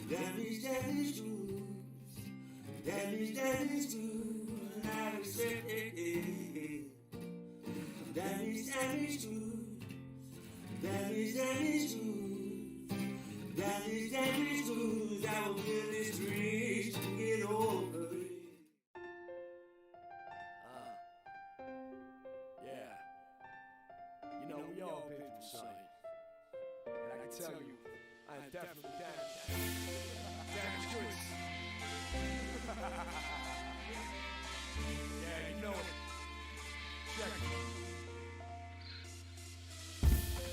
Damage, damage goods. Damage, damage goods. I accept it. Damage, damage goods. Damage, damage goods. Damage, damage goods. I will give this bridge to get over it. Yeah. You know, we all been through something. And I can tell you, I am definitely damaged. Damaged goods. Yeah, you know it. Check it.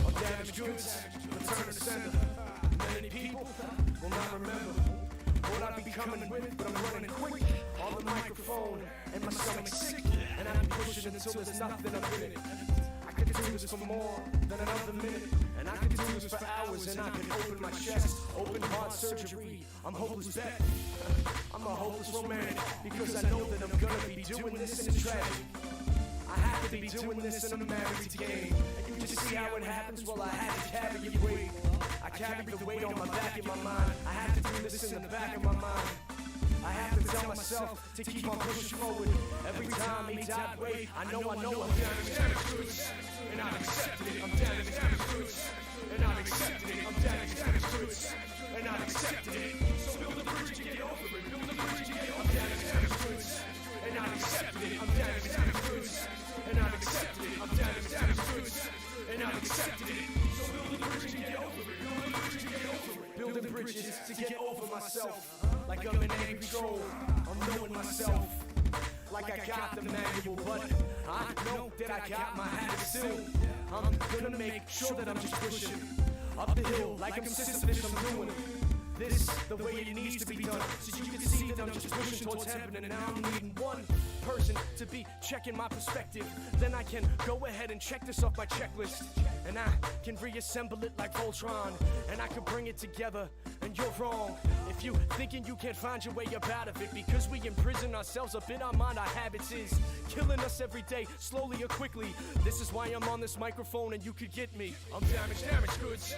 I'm damaged goods, return to sender. Many people will not remember what I be coming with, but I'm running quick on the microphone, and my stomach's sick, and I be pushing until there's nothing up in it. I could do this for more than another minute, and I could do this for hours, and I could open my chest, open heart surgery. I'm hopeless bet. I'm a hopeless romantic, because I know that I'm gonna be doing this in a tragedy. I have to be doing this in a married game, and you just see how it happens. Well, I had to carry the weight. I carry the weight on my back in my mind. I have to do this in the back of my mind. I have to tell myself to keep on pushing forward. Every time he died, wait, I know I'm damaged goods, and I've accepted it. I'm damaged goods, and I've accepted it. I'm damaged goods, and I've accepted it. So build a bridge and get over it. Build a bridge and get over it. I'm damaged goods, and I've accepted it. I'm damaged goods, and I've accepted it. I'm damaged goods, and I've accepted it. So build a bridge and get over it. Build a bridge and get over it. Building bridges to get over myself. Like I'm in air control, I'm knowing myself. Like I got the manual, but I know that I got my habits still. I'm gonna make sure that I'm just pushing up the hill like I'm Sisyphus. I'm doing this the way it needs to be done, so you can see that I'm just pushing towards heaven. And now I'm needing one person to be checking my perspective. Then I can go ahead and check this off my checklist, and I can reassemble it like Voltron, and I can bring it together. And you're wrong if you thinking you can't find your way up out of it, because we imprison ourselves up in our mind. Our habits is killing us every day, slowly or quickly. This is why I'm on this microphone, and you could get me. I'm damaged goods,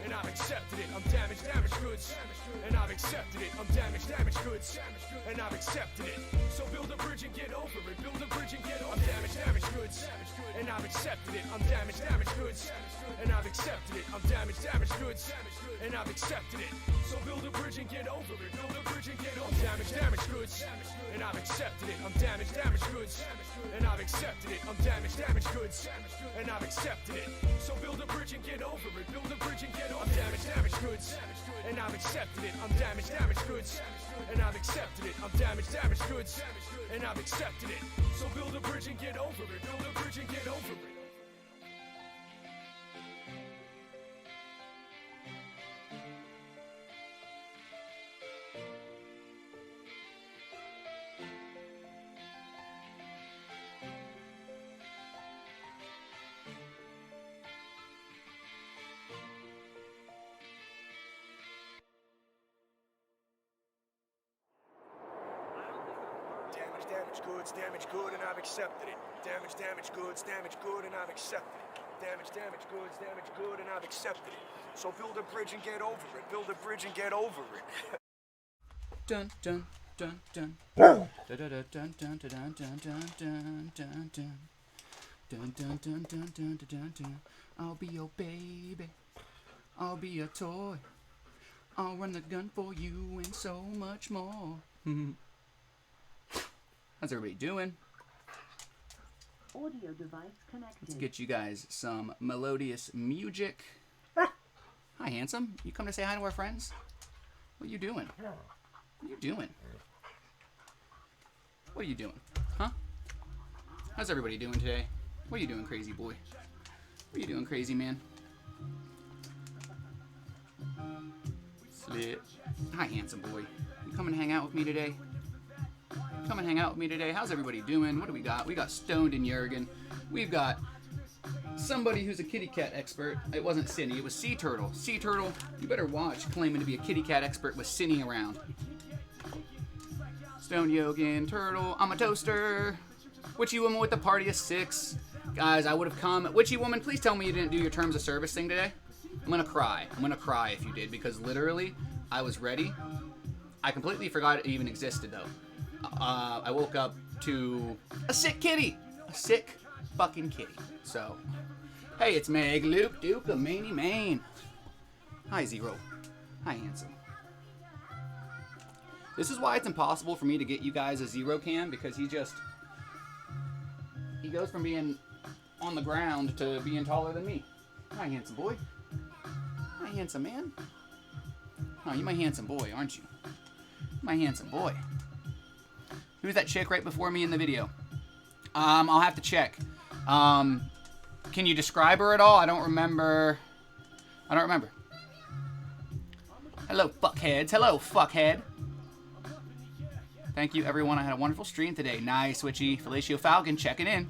and I've accepted it. I'm damaged goods, and I've accepted it. I'm damaged goods, and I've accepted it. So build a bridge and get over it. Build a bridge and get over it. I'm damaged goods, and I've accepted it. I'm damaged goods, and I've accepted it. I'm damaged goods, and I've accepted it. So build a bridge and get over it. Build a bridge and get over it. I'm damaged goods, and I've accepted it. I'm damaged goods, and I've accepted it. I'm damaged goods, and I've accepted it. So build a bridge and get over it. Build a bridge and get over it. I'm damaged goods, and I've accepted it. I'm damaged goods, and I've accepted it. I'm damaged goods, and I've accepted it. So build a bridge and get over it. Build a bridge and get over it. Damaged good, and I've accepted it. Damaged goods, and I've accepted it. Damaged goods, good, and I've accepted it. So build a bridge and get over it. Build a bridge and get over it. Dun dun dun dun. Dun dun dun dun dun dun dun dun dun dun. Dun dun dun dun dun dun dun. I'll be your baby. I'll be your toy. I'll run the gun for you and so much more. How's everybody doing? Audio device connected. Let's get you guys some melodious music. Hi, handsome. You come to say hi to our friends? What are you doing? What are you doing? What are you doing? Huh? How's everybody doing today? What are you doing, crazy boy? What are you doing, crazy man? Slit. Hi, handsome boy. You come and hang out with me today? Come and hang out with me today. How's everybody doing? What do we got? We got Stoned and Jurgen. We've got somebody who's a kitty cat expert. It wasn't Cindy, it was Sea Turtle. Sea Turtle, you better watch claiming to be a kitty cat expert with Cindy around. Stoned, Jurgen, Turtle, I'm a toaster. Witchy Woman with the party of 6. Guys, I would have come. Witchy Woman, please tell me you didn't do your terms of service thing today. I'm gonna cry. I'm gonna cry if you did, because literally, I was ready. I completely forgot it even existed, though. I woke up to a sick kitty. A sick fucking kitty. So, hey, it's Meg Luke Duke of Maney, Maine. Hi, Zero. Hi, handsome. This is why it's impossible for me to get you guys a Zero cam, because he goes from being on the ground to being taller than me. Hi, handsome boy. Hi, handsome man. Oh, you my handsome boy, aren't you? My handsome boy. Who's that chick right before me in the video? I'll have to check. Can you describe her at all? I don't remember. Hello, fuckheads. Hello, fuckhead. Thank you, everyone. I had a wonderful stream today. Nice, Witchy. Felicio Falcon checking in.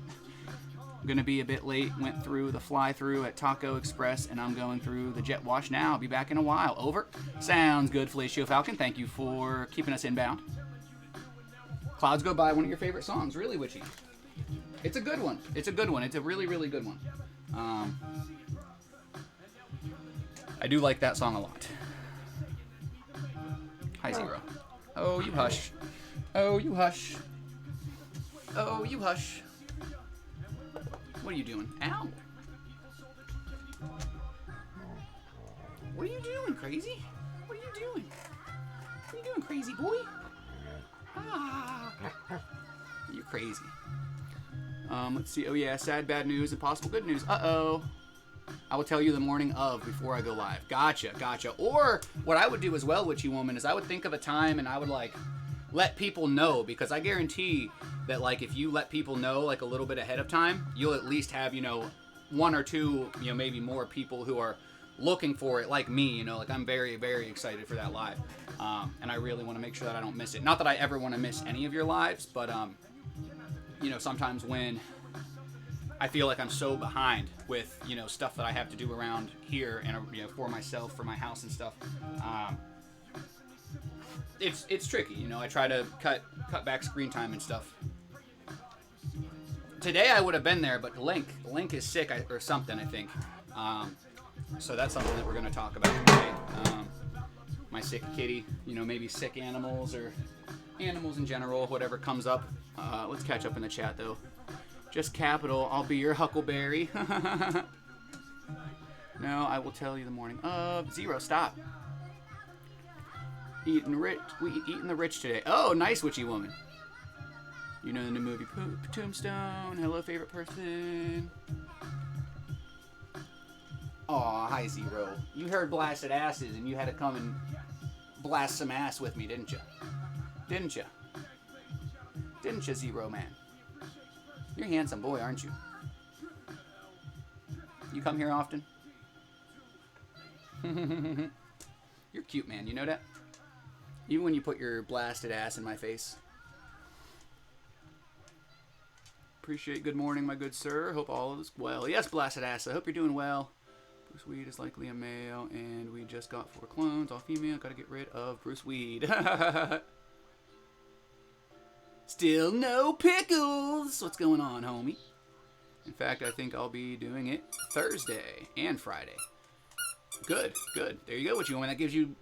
I'm going to be a bit late. Went through the fly-through at Taco Express, and I'm going through the jet wash now. I'll be back in a while. Over. Sounds good, Felicio Falcon. Thank you for keeping us inbound. Clouds Go By, one of your favorite songs. Really, Witchy. It's a good one. It's a good one. It's a really, really good one. I do like that song a lot. Hi, Zero. Oh, you hush. Oh, you hush. Oh, you hush. What are you doing? Ow. What are you doing, crazy? What are you doing? What are you doing, crazy boy? Ah. You're crazy. Let's see. Oh, yeah. Sad, bad news, and possible good news. Uh-oh. I will tell you the morning of before I go live. Gotcha, gotcha. Or what I would do as well, Witchy Woman, is I would think of a time and I would, like, let people know, because I guarantee that, like, if you let people know, like, a little bit ahead of time, you'll at least have, you know, one or two, you know, maybe more people who are looking for it, like me, you know, like, I'm very, very excited for that live, and I really want to make sure that I don't miss it. Not that I ever want to miss any of your lives, but, you know, sometimes when I feel like I'm so behind with, you know, stuff that I have to do around here and, you know, for myself, for my house and stuff, it's tricky, you know. I try to cut back screen time and stuff. Today I would have been there, but Link is sick or something, I think. So that's something that we're going to talk about today. My sick kitty, you know, maybe sick animals or animals in general, whatever comes up. Let's catch up in the chat, though. Just capital, I'll be your Huckleberry. No, I will tell you the morning of. Zero, stop. Eating the rich today. Oh, nice, Witchy Woman. You know the new movie Tombstone. Hello, favorite person. Aw, hi, Zero. You heard Blasted Asses, and you had to come and blast some ass with me, didn't you? Didn't you? Didn't you, Zero Man? You're a handsome boy, aren't you? You come here often? You're cute, man. You know that? Even when you put your blasted ass in my face. Appreciate good morning, my good sir. Hope all is well. Yes, blasted ass. I hope you're doing well. Bruce Weed is likely a male, and we just got 4 clones, all female. Gotta get rid of Bruce Weed. Still no pickles. What's going on, homie? In fact, I think I'll be doing it Thursday and Friday. Good, good. There you go, Witchy Woman. That gives you,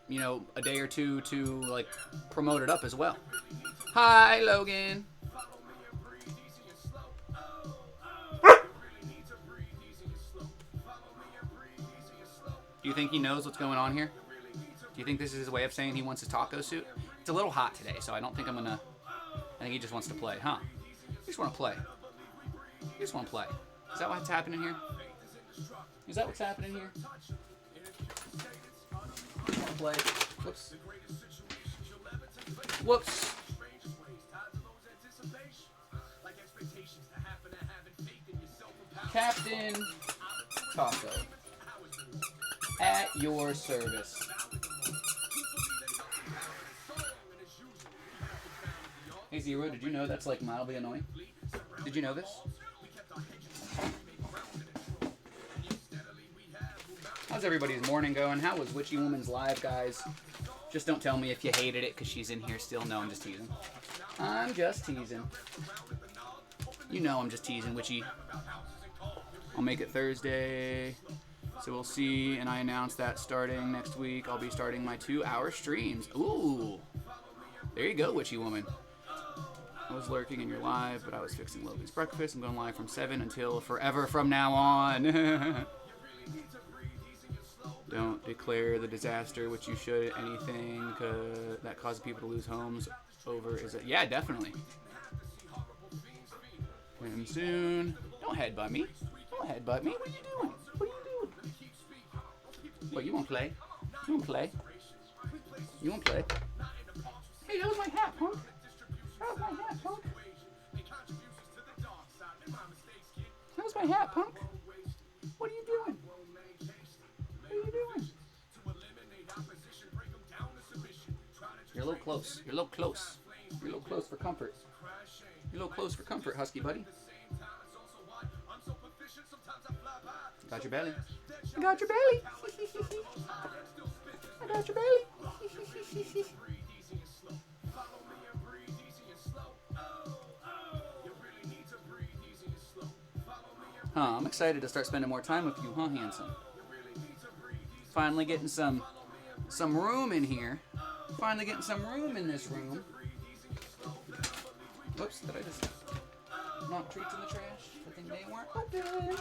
you know, a day or two to, like, promote it up as well. Hi, Logan. Do you think he knows what's going on here? Do you think this is his way of saying he wants his taco suit? It's a little hot today, so I don't think I'm gonna... I think he just wants to play, huh? You just want to play. You just want to play. Is that what's happening here? Is that what's happening here? You want to play? Whoops. Whoops. Captain Taco. At your service. Hey Zero, did you know that's like mildly annoying? Did you know this? How's everybody's morning going? How was Witchy Woman's live, guys? Just don't tell me if you hated it because she's in here still. No, I'm just teasing. I'm just teasing. You know I'm just teasing, Witchy. I'll make it Thursday. So we'll see, and I announced that starting next week, I'll be starting my 2-hour streams. Ooh. There you go, witchy woman. I was lurking in your live, but I was fixing Logan's breakfast. I'm going live from 7 until forever from now on. Don't declare the disaster, which you should. Anything that causes people to lose homes over is it? Yeah, definitely. Come soon. Don't headbutt me. Don't headbutt me. What are you doing? What are you doing? What, you won't play? You won't play? You won't play? Hey, that was my hat, punk. That was my hat, punk. That was my hat, punk. What are you doing? What are you doing? You're a little close. You're a little close. You're a little close for comfort. You're a little close for comfort, husky buddy. Got your belly. I got your belly. I got your belly. I'm excited to start spending more time with you, huh, handsome? Finally getting some room in here. Finally getting some room in this room. Whoops, did I just knock treats in the trash? Good thing they weren't open.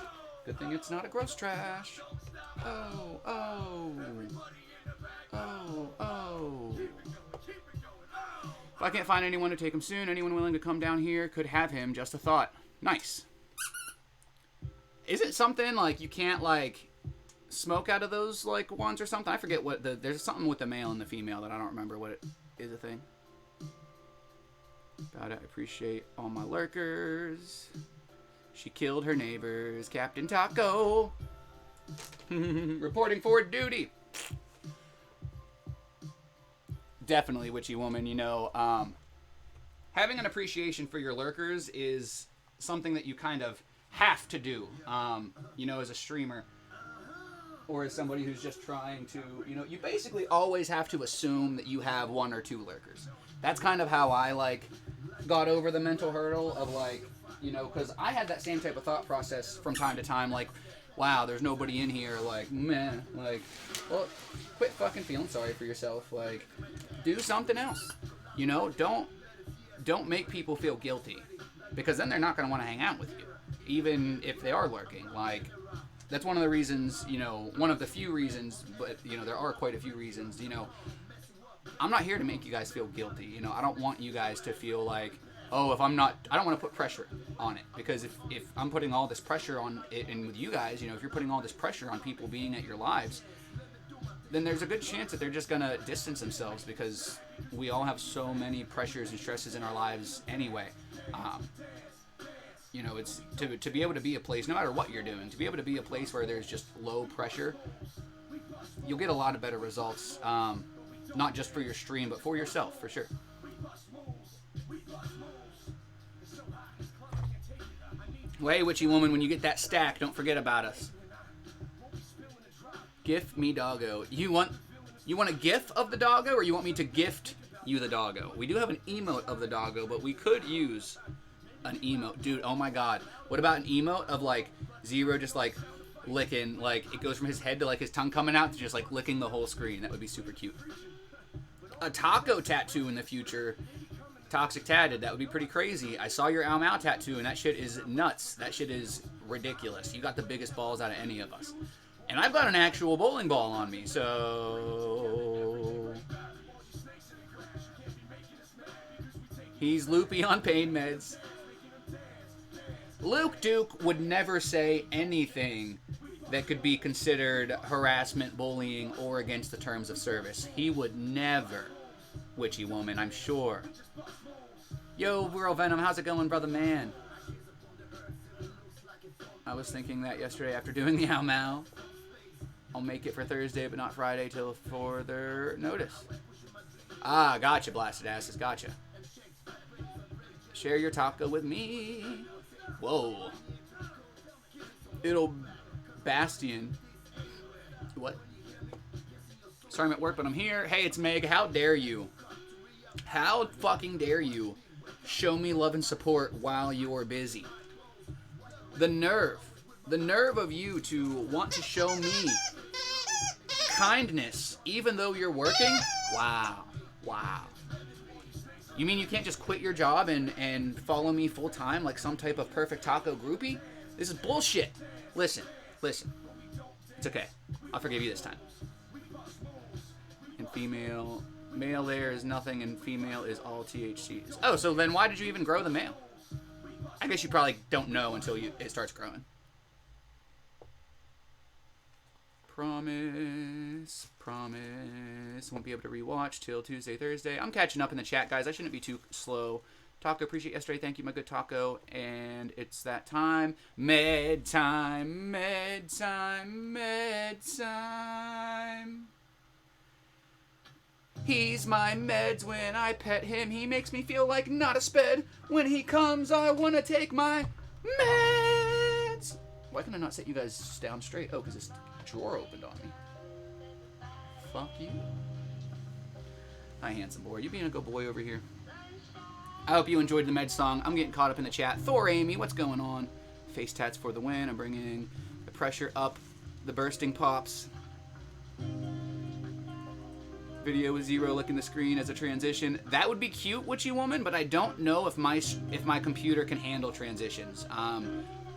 Good thing it's not a gross trash. Oh, oh. Oh, oh. If I can't find anyone to take him soon, anyone willing to come down here could have him. Just a thought. Nice. Is it something like you can't like smoke out of those like ones or something? I forget what there's something with the male and the female that I don't remember what it is a thing. About it, I appreciate all my lurkers. She killed her neighbors. Captain Taco. Reporting for duty. Definitely, witchy woman. You know, having an appreciation for your lurkers is something that you kind of have to do, you know, as a streamer or as somebody who's just trying to, you know, you basically always have to assume that you have 1 or 2 lurkers. That's kind of how I, like, got over the mental hurdle of, like, you know, because I had that same type of thought process from time to time, like, wow, there's nobody in here, like, meh, like, well, quit fucking feeling sorry for yourself, like, do something else, you know, don't make people feel guilty, because then they're not going to want to hang out with you. Even if they are lurking, like, that's one of the reasons, you know, one of the few reasons, but, you know, there are quite a few reasons, you know, I'm not here to make you guys feel guilty, you know, I don't want you guys to feel like, oh, I don't want to put pressure on it, because if I'm putting all this pressure on it, and with you guys, you know, if you're putting all this pressure on people being at your lives, then there's a good chance that they're just going to distance themselves, because we all have so many pressures and stresses in our lives anyway. You know, it's to be able to be a place, no matter what you're doing, to be able to be a place where there's just low pressure, you'll get a lot of better results, not just for your stream, but for yourself, for sure. Well, hey, witchy woman, when you get that stack, don't forget about us. Gift me doggo. You want a gif of the doggo, or you want me to gift you the doggo? We do have an emote of the doggo, but we could use an emote. Dude, oh my god. What about an emote of, like, Zero just, like, licking, like, it goes from his head to, like, his tongue coming out to just, like, licking the whole screen. That would be super cute. A taco tattoo in the future. Toxic Tatted, that would be pretty crazy. I saw your Ow Mau tattoo, and that shit is nuts. That shit is ridiculous. You got the biggest balls out of any of us. And I've got an actual bowling ball on me, so... He's loopy on pain meds. Luke Duke would never say anything that could be considered harassment, bullying, or against the terms of service. He would never, witchy woman, I'm sure. Yo, World Venom, how's it going, brother man? I was thinking that yesterday after doing the Ow Mau. I'll make it for Thursday, but not Friday till further notice. Ah, gotcha, blasted asses, gotcha. Share your taco with me. Whoa. It'll Bastion. What? Sorry, I'm at work, but I'm here. Hey, it's Meg. How dare you? How fucking dare you show me love and support while you're busy? The nerve The nerve of you to want to show me kindness even though you're working? Wow. Wow. You mean you can't just quit your job and follow me full time like some type of perfect taco groupie? This is bullshit. Listen. It's okay. I'll forgive you this time. And female... Male there is nothing and female is all THCs. Oh, so then why did you even grow the male? I guess you probably don't know until it starts growing. Promise. Won't be able to rewatch till Tuesday, Thursday. I'm catching up in the chat, guys. I shouldn't be too slow. Taco, appreciate yesterday. Thank you, my good Taco. And it's that time. Med time. He's my meds. When I pet him, he makes me feel like not a sped. When he comes, I want to take my meds. Why can I not set you guys down straight? Oh, because this drawer opened on me. Fuck you. Hi, handsome boy. You being a good boy over here. I hope you enjoyed the med song. I'm getting caught up in the chat. Thor Amy, what's going on? Face tats for the win. I'm bringing the pressure up. The bursting pops. Video with Zero licking the screen as a transition. That would be cute, Witchy Woman, but I don't know if my computer can handle transitions.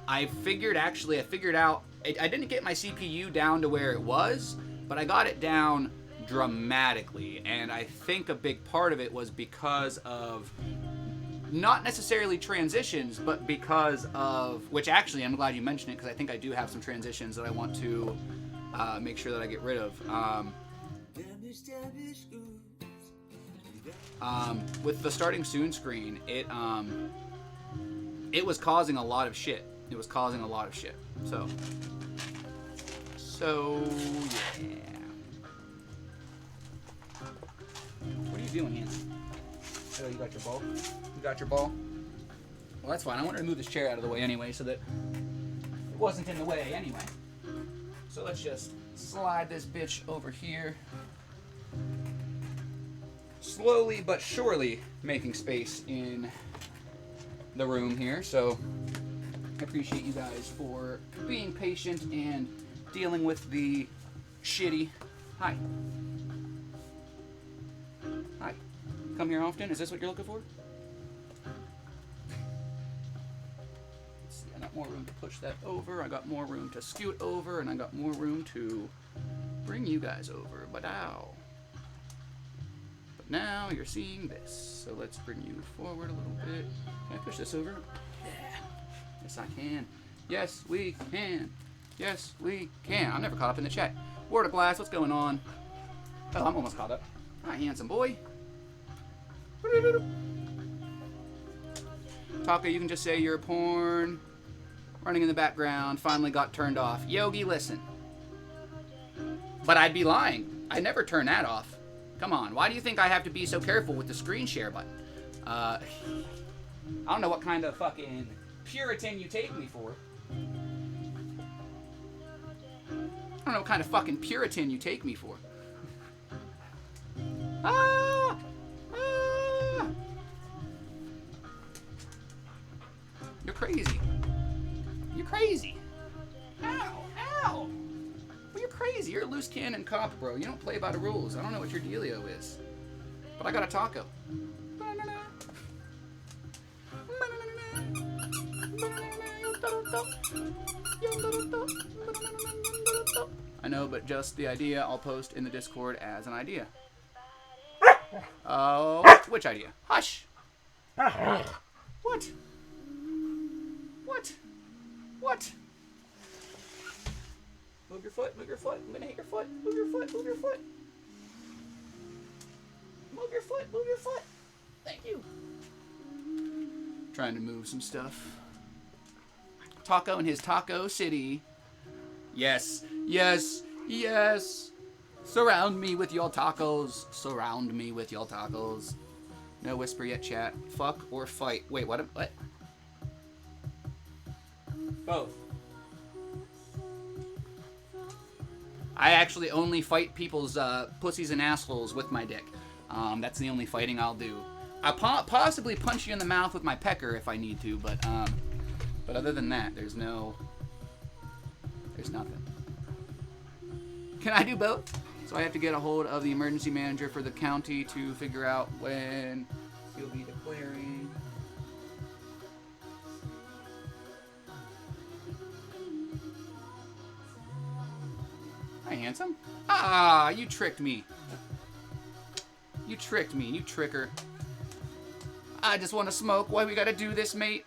I figured out, I didn't get my CPU down to where it was, but I got it down dramatically, and I think a big part of it was because of not necessarily transitions, but because of, which actually I'm glad you mentioned it, because I think I do have some transitions that I want to make sure that I get rid of. With the starting soon screen, it was causing a lot of shit. So yeah. What are you doing, Hanson? Oh, you got your ball? Well, that's fine. I wanted to move this chair out of the way anyway, so that it wasn't in the way anyway. So let's just slide this bitch over here. Slowly but surely making space in the room here, so I appreciate you guys for being patient and dealing with the shitty... Hi. Come here often? Is this what you're looking for? Let's see, I got more room to push that over, I got more room to scoot over, and I got more room to bring you guys over, but ow. But now you're seeing this, so let's bring you forward a little bit. Can I push this over? Yeah. Yes, I can. Yes, we can. Yes, we can. I'm never caught up in the chat. Word of Glass, what's going on? Oh, I'm almost caught up. Hi, handsome boy. Taco, you can just say you're porn. Running in the background, finally got turned off. Yogi, listen. But I'd be lying. I never turn that off. Come on, why do you think I have to be so careful with the screen share button? I don't know what kind of fucking Puritan you take me for. I don't know what kind of fucking Puritan you take me for. Ah! Ah! You're crazy. You're crazy. Ow! Ow! Well, you're crazy. You're a loose cannon cop, bro. You don't play by the rules. I don't know what your dealio is. But I got a taco. I know, but just the idea I'll post in the Discord as an idea. Oh, which idea? Hush! What? What? What? Move your foot, move your foot. I'm gonna hit your foot. Move your foot, move your foot. Move your foot, move your foot. Thank you. Trying to move some stuff. Taco in his Taco City. Yes, yes, yes. Surround me with your tacos. Surround me with your tacos. No whisper yet, chat. Fuck or fight. Wait, what? What? Both. I actually only fight people's pussies and assholes with my dick. That's the only fighting I'll do. I'll possibly punch you in the mouth with my pecker if I need to, but other than that, there's no just nothing. Can I do both? So I have to get a hold of the emergency manager for the county to figure out when he'll be declaring. Hi, handsome. Ah, you tricked me. You tricked me, you tricker. I just want to smoke. Why we gotta do this, mate?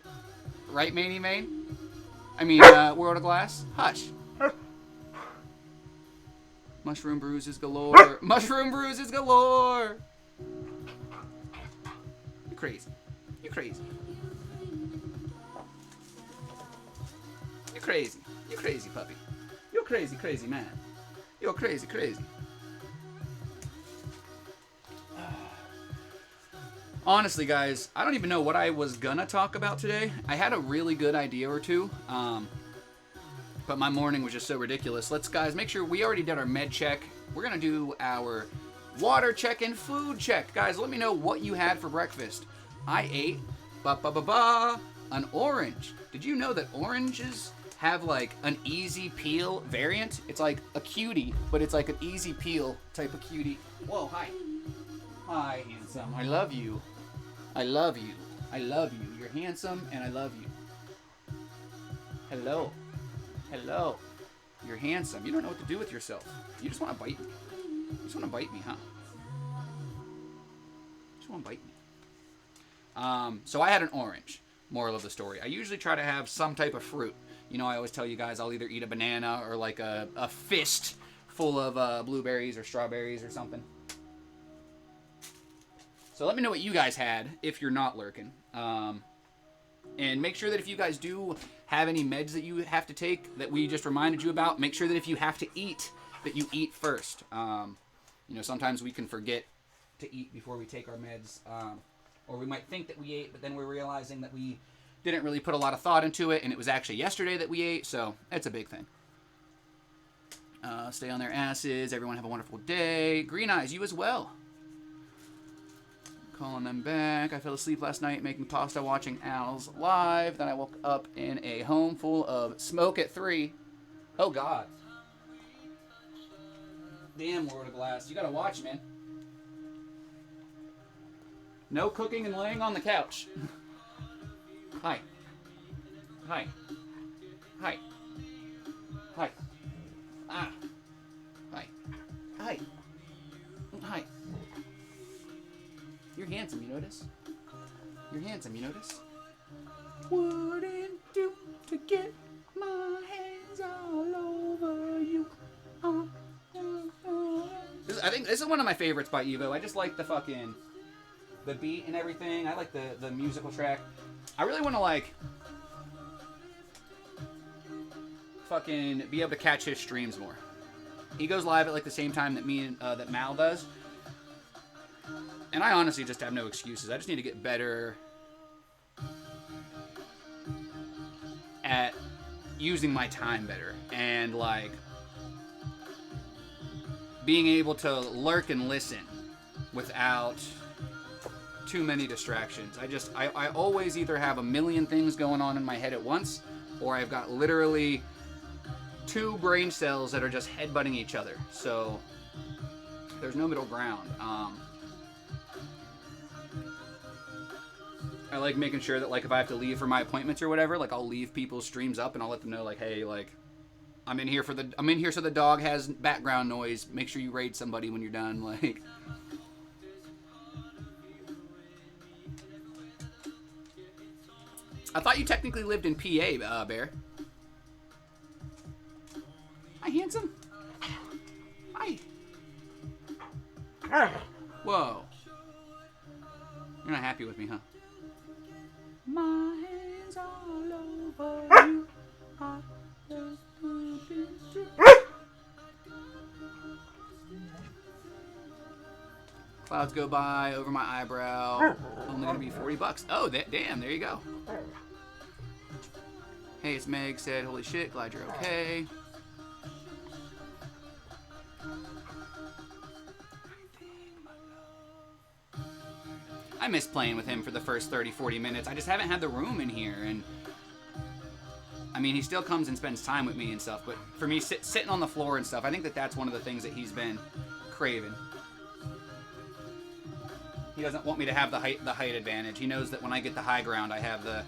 Right, matey, mate? I mean, World of Glass? Hush. Mushroom bruises galore. Mushroom bruises galore. You crazy. You crazy. You crazy. You crazy, puppy. You're crazy, crazy man. You're crazy, crazy. Honestly, guys, I don't even know what I was gonna talk about today. I had a really good idea or two, but my morning was just so ridiculous. Let's, guys, make sure we already did our med check. We're gonna do our water check and food check. Guys, let me know what you had for breakfast. I ate an orange. Did you know that oranges have like an easy peel variant? It's like a cutie, but it's like an easy peel type of cutie. Whoa, hi. Hi, handsome. I love you. I love you. I love you. You're handsome and I love you. Hello. Hello. You're handsome. You don't know what to do with yourself. You just want to bite me. You just want to bite me, huh? You just want to bite me. So I had an orange. Moral of the story. I usually try to have some type of fruit. You know, I always tell you guys I'll either eat a banana or like a fist full of blueberries or strawberries or something. So let me know what you guys had if you're not lurking. And make sure that if you guys do have any meds that you have to take that we just reminded you about, make sure that if you have to eat, that you eat first. You know, sometimes we can forget to eat before we take our meds. Or we might think that we ate, but then we're realizing that we didn't really put a lot of thought into it, and it was actually yesterday that we ate, so it's a big thing. Stay on their asses. Everyone have a wonderful day. Green Eyes, you as well. Calling them back. I fell asleep last night making pasta watching Al's live. Then I woke up in a home full of smoke at 3. Oh, God. Damn, World of Glass. You gotta watch, man. No cooking and laying on the couch. Hi. Hi. Hi. Hi. Ah. Hi. Hi. Hi. You're handsome, you notice? You're handsome, you notice? Wouldn't do to get my hands all over you. I think this is one of my favorites by Evo. I just like the fucking... the beat and everything. I like the musical track. I really want to, like... fucking be able to catch his streams more. He goes live at, like, the same time that me and... that Mal does. And I honestly just have no excuses. I just need to get better at using my time better. And, like, being able to lurk and listen without too many distractions. I always either have a million things going on in my head at once, or I've got literally 2 brain cells that are just headbutting each other. So, there's no middle ground. I like making sure that, like, if I have to leave for my appointments or whatever, like, I'll leave people's streams up and I'll let them know, like, hey, like, I'm in here so the dog has background noise. Make sure you raid somebody when you're done, like. I thought you technically lived in PA, Bear. Hi, handsome. Hi. Whoa. You're not happy with me, huh? My hands all over you. Clouds go by over my eyebrow. Only gonna be $40. Oh, damn! There you go. Hey, it's Meg. Said, "Holy shit! Glad you're okay." I miss playing with him for the first 30-40 minutes. I just haven't had the room in here, and I mean, he still comes and spends time with me and stuff, but for me, sitting on the floor and stuff, I think that's one of the things that he's been craving. He doesn't want me to have the height advantage. He knows that when I get the high ground, I have the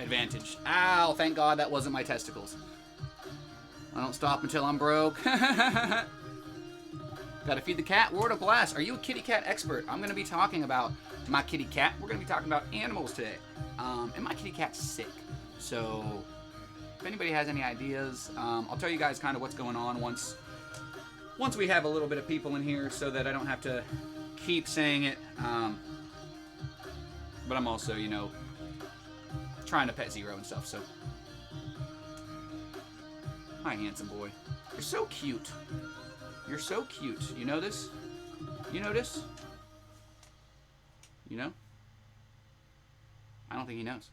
advantage. Ow, thank God that wasn't my testicles. I don't stop until I'm broke. Gotta feed the cat. Word of blast. Are you a kitty cat expert? I'm gonna be talking about my kitty cat. We're gonna be talking about animals today. And my kitty cat's sick. So if anybody has any ideas, I'll tell you guys kind of what's going on once we have a little bit of people in here, so that I don't have to keep saying it. But I'm also, you know, trying to pet Zero and stuff, so. Hi, handsome boy. You're so cute. You're so cute. You know this? You know this? You know? I don't think he knows.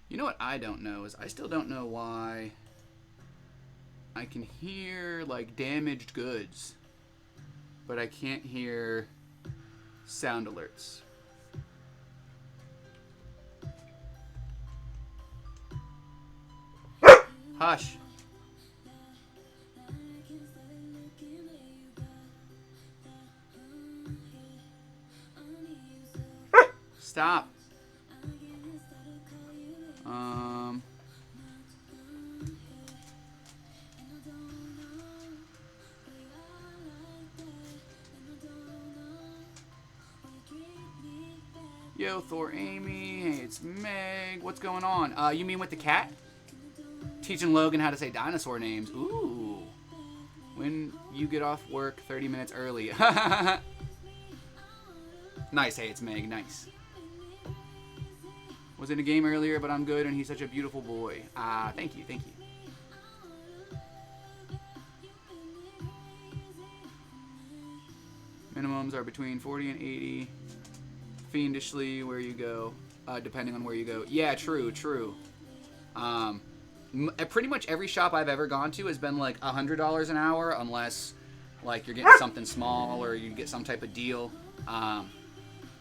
You know what I don't know is I still don't know why I can hear, like, damaged goods, but I can't hear sound alerts. Hush. Stop. Yo, Thor Amy. Hey, it's Meg. What's going on? You mean with the cat? Teaching Logan how to say dinosaur names. Ooh. When you get off work 30 minutes early. Nice. Hey, it's Meg. Nice. Was in a game earlier, but I'm good, and he's such a beautiful boy. Thank you. Thank you. Minimums are between 40 and 80. Fiendishly where you go, depending on where you go. Yeah, true. Pretty much every shop I've ever gone to has been like $100 an hour, unless like you're getting something small or you get some type of deal. I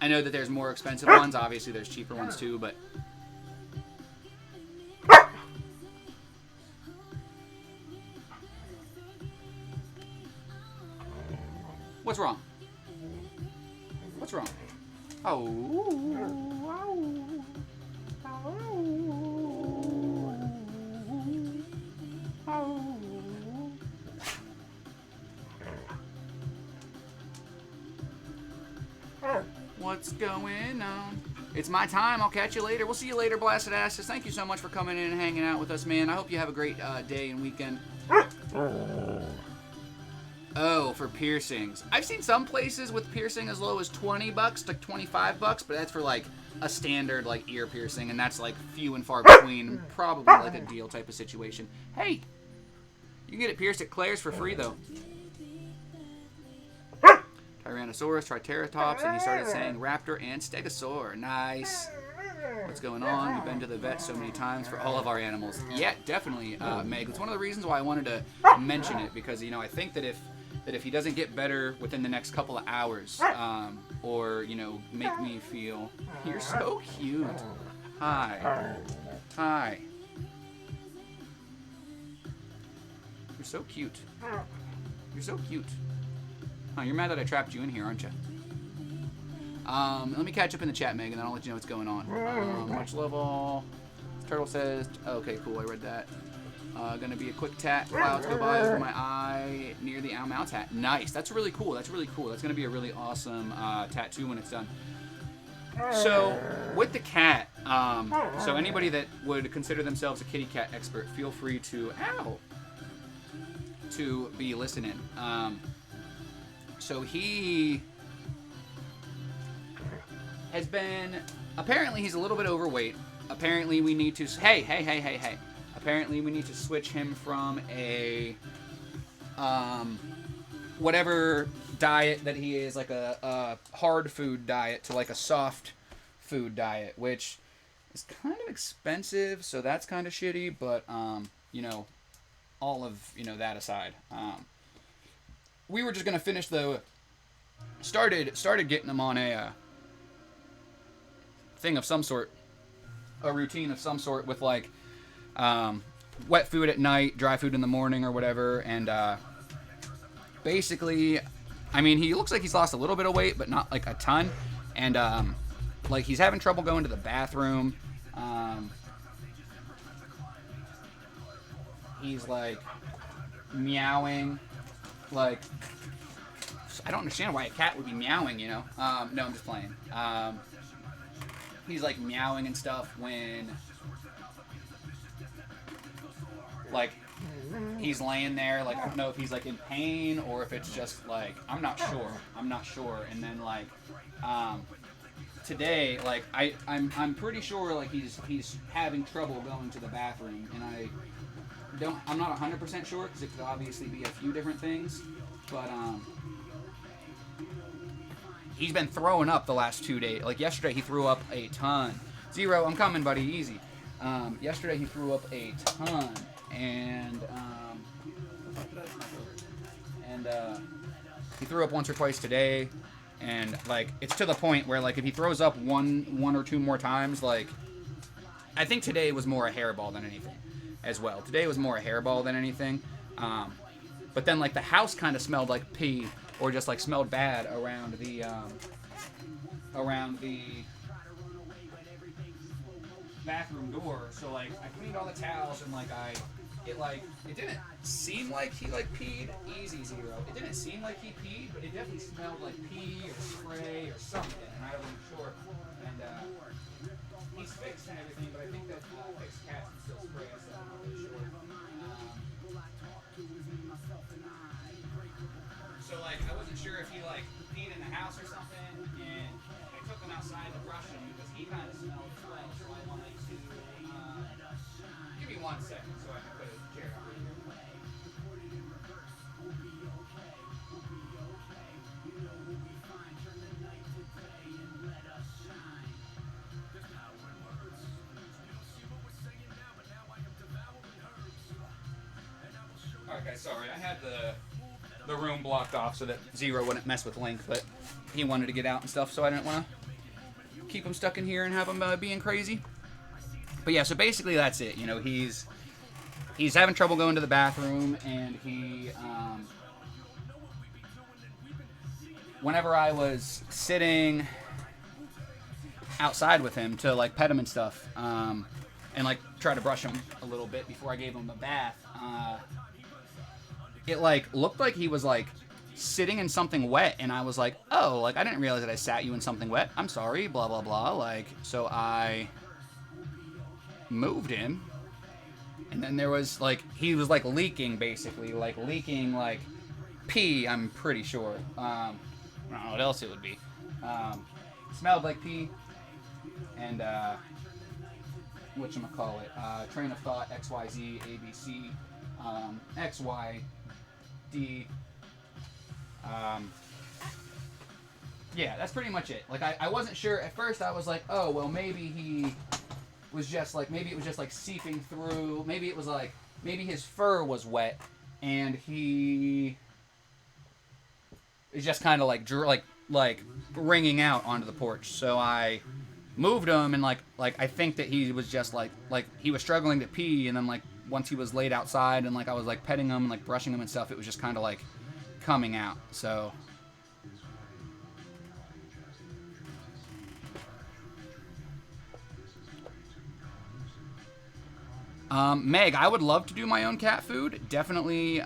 know that there's more expensive ones. Obviously, there's cheaper ones too, but what's wrong? What's wrong? What's going on? It's my time. I'll catch you later. We'll see you later, Blasted Asses. Thank you so much for coming in and hanging out with us, man. I hope you have a great day and weekend. Oh, for piercings. I've seen some places with piercing as low as $20 to $25, but that's for like a standard like ear piercing, and that's like few and far between. Probably like a deal type of situation. Hey, you can get it pierced at Claire's for free though. Tyrannosaurus, Triceratops, and he started saying Raptor and Stegosaur. Nice. What's going on? We've been to the vet so many times for all of our animals. Yeah, definitely, Meg. It's one of the reasons why I wanted to mention it, because, you know, I think that if he doesn't get better within the next couple of hours, or, you know, make me feel, you're so cute. Hi. Hi. You're so cute. You're so cute. Oh, you're mad that I trapped you in here, aren't you? Let me catch up in the chat, Meg, and then I'll let you know what's going on. Much love all. Turtle says, okay, cool, I read that. Gonna be a quick tat. Clouds go by over my eye near the Ow Mouse hat. Nice. That's really cool. That's really cool. That's gonna be a really awesome tattoo when it's done. So, with the cat, so anybody that would consider themselves a kitty cat expert, feel free to, to be listening. So he has been, apparently he's a little bit overweight. Apparently we need to, hey. Apparently we need to switch him from a, whatever diet that he is, like a hard food diet, to like a soft food diet, which is kind of expensive, so that's kind of shitty, but, you know, all of, you know, that aside, we were just gonna finish the started getting him on a thing of some sort, a routine of some sort with like wet food at night, dry food in the morning or whatever. And basically, I mean, he looks like he's lost a little bit of weight, but not like a ton. And like he's having trouble going to the bathroom. He's like meowing, like I don't understand why a cat would be meowing, you know. No, I'm just playing. He's like meowing and stuff when like he's laying there. Like I don't know if he's like in pain or if it's just like I'm not sure. And then like today, like I'm pretty sure like he's having trouble going to the bathroom, and I'm not 100% sure because it could obviously be a few different things, but he's been throwing up the last 2 days. Like yesterday he threw up a ton. Zero, I'm coming, buddy, easy. Yesterday he threw up a ton, and he threw up once or twice today, and like it's to the point where like if he throws up one or two more times, like I think today was more a hairball than anything as well. Today was more a hairball than anything. But then like the house kind of smelled like pee or just like smelled bad around the bathroom door. So like I cleaned all the towels and like it didn't seem like he like peed. Easy, Zero. It didn't seem like he peed, but it definitely smelled like pee or spray or something, and I wasn't sure. And he's fixed and everything, but I think that fixed cats can still spray us. I'm not really sure. So like I wasn't sure if he like peed in the house or something, and I took him outside to brush him because he kind of smelled as well. So I wanted to give me 1 second so I can put a chair on here. Okay, sorry, I had the room blocked off so that Zero wouldn't mess with Link, but he wanted to get out and stuff, so I didn't want to keep him stuck in here and have him being crazy. But yeah, so basically that's it. You know, he's having trouble going to the bathroom, and he whenever I was sitting outside with him to like pet him and stuff, and like try to brush him a little bit before I gave him a bath, it like looked like he was like sitting in something wet, and I was like, oh, like I didn't realize that I sat you in something wet. I'm sorry, blah blah blah. Like, so I moved him, and then there was like he was like leaking basically, like leaking like pee. I'm pretty sure. I don't know what else it would be. Smelled like pee, and whatchamacallit, train of thought, XYZ, ABC, XY. Yeah, that's pretty much it. Like, I wasn't sure. At first, I was like, oh, well, maybe he was just, like, maybe it was just, like, seeping through. Maybe it was, like, maybe his fur was wet, and he is just kind of, like, wringing out onto the porch. So I moved him, and, like I think that he was just, like, he was struggling to pee, and then, like, once he was laid outside and like I was like petting him and like brushing him and stuff, it was just kind of like coming out. So Meg, I would love to do my own cat food. Definitely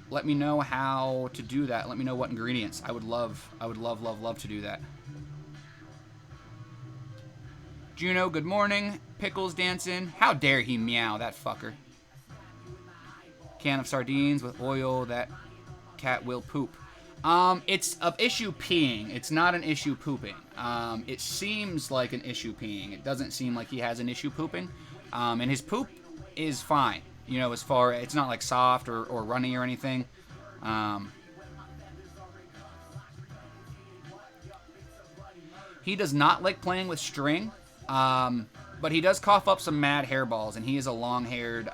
let me know how to do that. Let me know what ingredients. I would love to do that. Juno, good morning. Pickles dancing. How dare he meow, that fucker. Can of sardines with oil, that cat will poop. It's an issue peeing. It's not an issue pooping. It seems like an issue peeing. It doesn't seem like he has an issue pooping. And his poop is fine. You know, as far, it's not like soft or runny or anything. He does not like playing with string. But he does cough up some mad hairballs, and he is a long-haired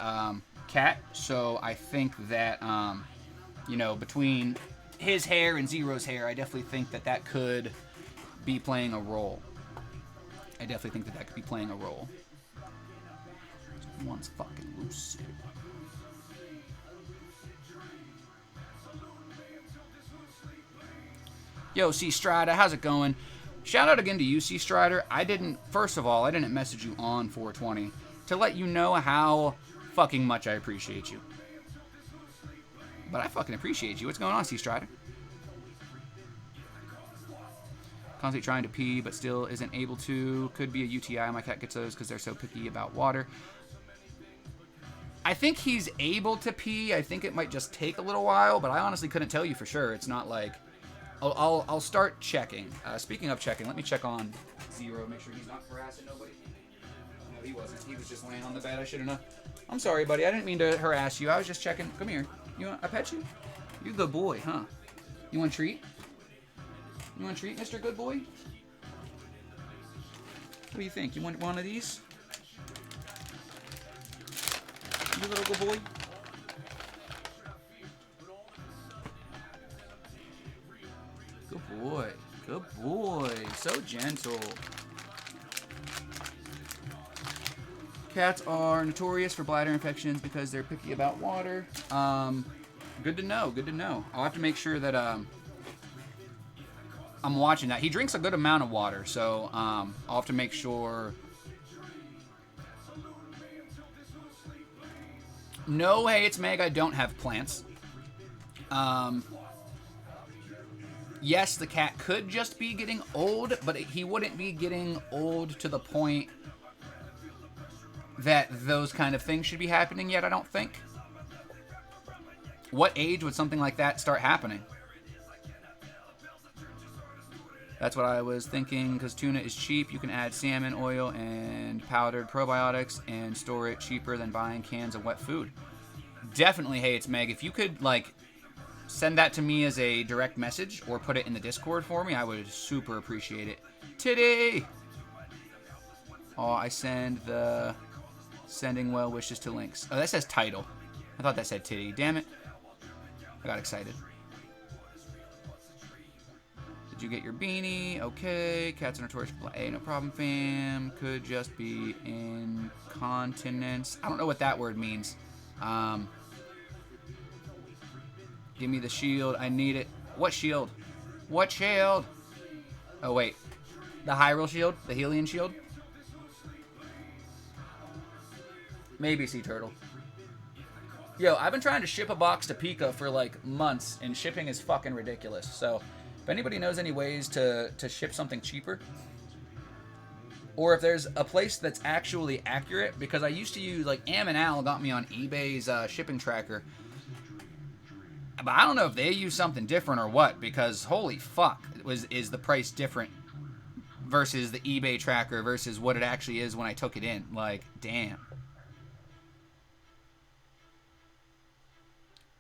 cat, so I think that, you know, between his hair and Zero's hair, I definitely think that that could be playing a role. I definitely think that that could be playing a role. One's fucking loose. Yo, C Strider, how's it going? Shout out again to you, C Strider. First of all, I didn't message you on 420 to let you know how fucking much I appreciate you. But I fucking appreciate you. What's going on, C Strider? Constantly trying to pee, but still isn't able to. Could be a UTI. My cat gets those because they're so picky about water. I think he's able to pee. I think it might just take a little while, but I honestly couldn't tell you for sure. It's not like... I'll start checking. Speaking of checking, let me check on Zero. Make sure he's not harassing nobody. No, he wasn't. He was just laying on the bed. I should have known. I'm sorry, buddy. I didn't mean to harass you. I was just checking. Come here. You want I pet you? You're a good boy, huh? You want a treat? You want a treat, Mr. Good Boy? What do you think? You want one of these? You little good boy? Good boy. Good boy. So gentle. Cats are notorious for bladder infections because they're picky about water. Good to know. Good to know. I'll have to make sure that I'm watching that. He drinks a good amount of water, so I'll have to make sure. No, hey, it's Meg. I don't have plants. Yes, the cat could just be getting old, but he wouldn't be getting old to the point that those kind of things should be happening yet, I don't think. What age would something like that start happening? That's what I was thinking, because tuna is cheap. You can add salmon oil and powdered probiotics and store it cheaper than buying cans of wet food. Definitely, hey, it's Meg. If you could, like, send that to me as a direct message or put it in the Discord for me, I would super appreciate it. Titty! Oh, I send the sending well wishes to links. Oh, that says title. I thought that said titty. Damn it. I got excited. Did you get your beanie? Okay. Cats are notorious for hey, no problem, fam. Could just be incontinence. I don't know what that word means. Give me the shield. I need it. What shield? What shield? Oh, wait. The Hyrule shield? The Hylian shield? Maybe Sea Turtle. Yo, I've been trying to ship a box to Pika for like months, and shipping is fucking ridiculous. So, if anybody knows any ways to ship something cheaper, or if there's a place that's actually accurate, because I used to use, like, Am and Al got me on eBay's shipping tracker. But I don't know if they use something different or what, because holy fuck, is the price different versus the eBay tracker versus what it actually is when I took it in. Like, damn.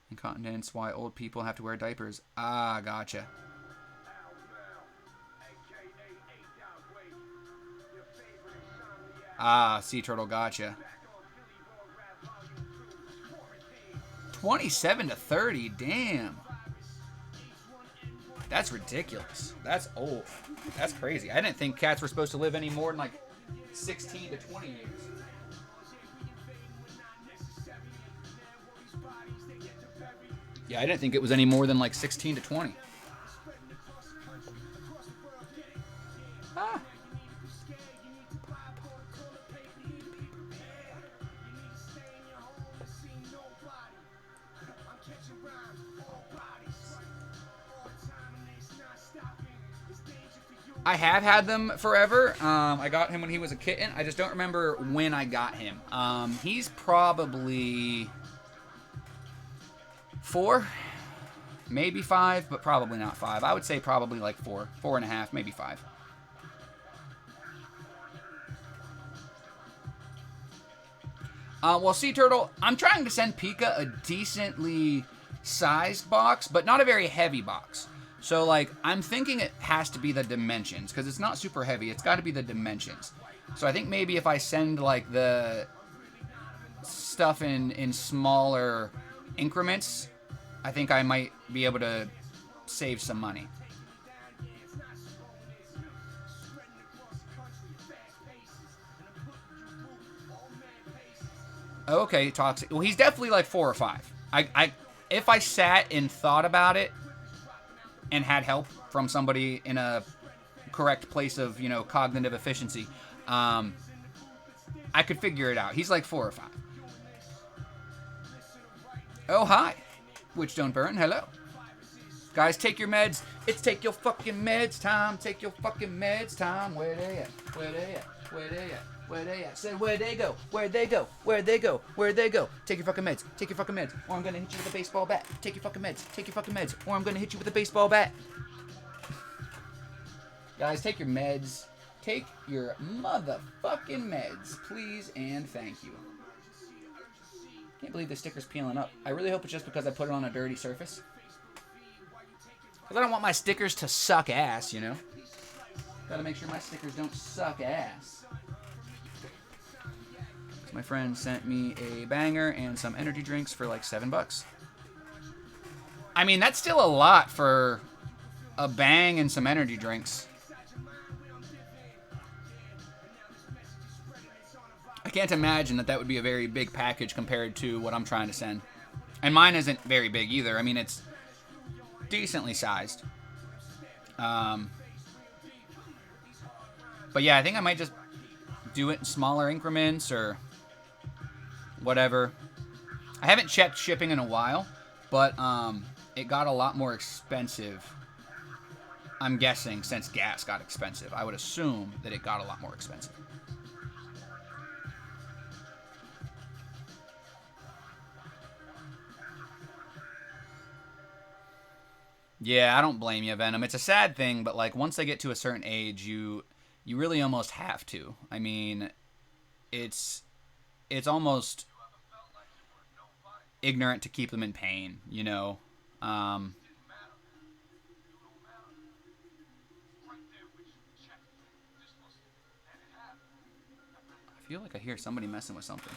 Incontinence, why old people have to wear diapers. Ah, gotcha. Ah, Sea Turtle, gotcha. 27 to 30, damn. That's ridiculous. That's old. That's crazy. I didn't think cats were supposed to live any more than like 16 to 20 years. Yeah, I didn't think it was any more than like 16 to 20. Ah. I have had them forever. I got him when he was a kitten. I just don't remember when I got him. He's probably 4, maybe 5, but probably not 5. I would say probably like 4, 4.5, maybe 5. Well, Sea Turtle, I'm trying to send Pika a decently sized box, but not a very heavy box. So, like, I'm thinking it has to be the dimensions, because it's not super heavy. It's got to be the dimensions. So I think maybe if I send, like, the stuff in smaller increments, I think I might be able to save some money. Okay, toxic. Well, he's definitely like 4 or 5. If I sat and thought about it and had help from somebody in a correct place of, you know, cognitive efficiency, I could figure it out. He's like 4 or 5. Oh, hi. Witch Don't Burn. Hello. Guys, take your meds. It's take your fucking meds time. Take your fucking meds time. Where they at? Where they at? Where they at? Where they at? Say where they go? Where they go? Where they go? Where they go? Take your fucking meds. Take your fucking meds. Or I'm gonna hit you with a baseball bat. Take your fucking meds. Take your fucking meds. Or I'm gonna hit you with a baseball bat. Guys, take your meds. Take your motherfucking meds, please and thank you. Can't believe the sticker's peeling up. I really hope it's just because I put it on a dirty surface. Because I don't want my stickers to suck ass, you know? Gotta make sure my stickers don't suck ass. So my friend sent me a banger and some energy drinks for like $7. I mean, that's still a lot for a bang and some energy drinks. I can't imagine that would be a very big package compared to what I'm trying to send. And mine isn't very big either. I mean, it's decently sized. But yeah, I think I might just do it in smaller increments or whatever. I haven't checked shipping in a while, but it got a lot more expensive. I'm guessing since gas got expensive. I would assume that it got a lot more expensive. Yeah, I don't blame you, Venom. It's a sad thing, but like once they get to a certain age, you really almost have to. I mean, it's almost ignorant to keep them in pain, you know. I feel like I hear somebody messing with something.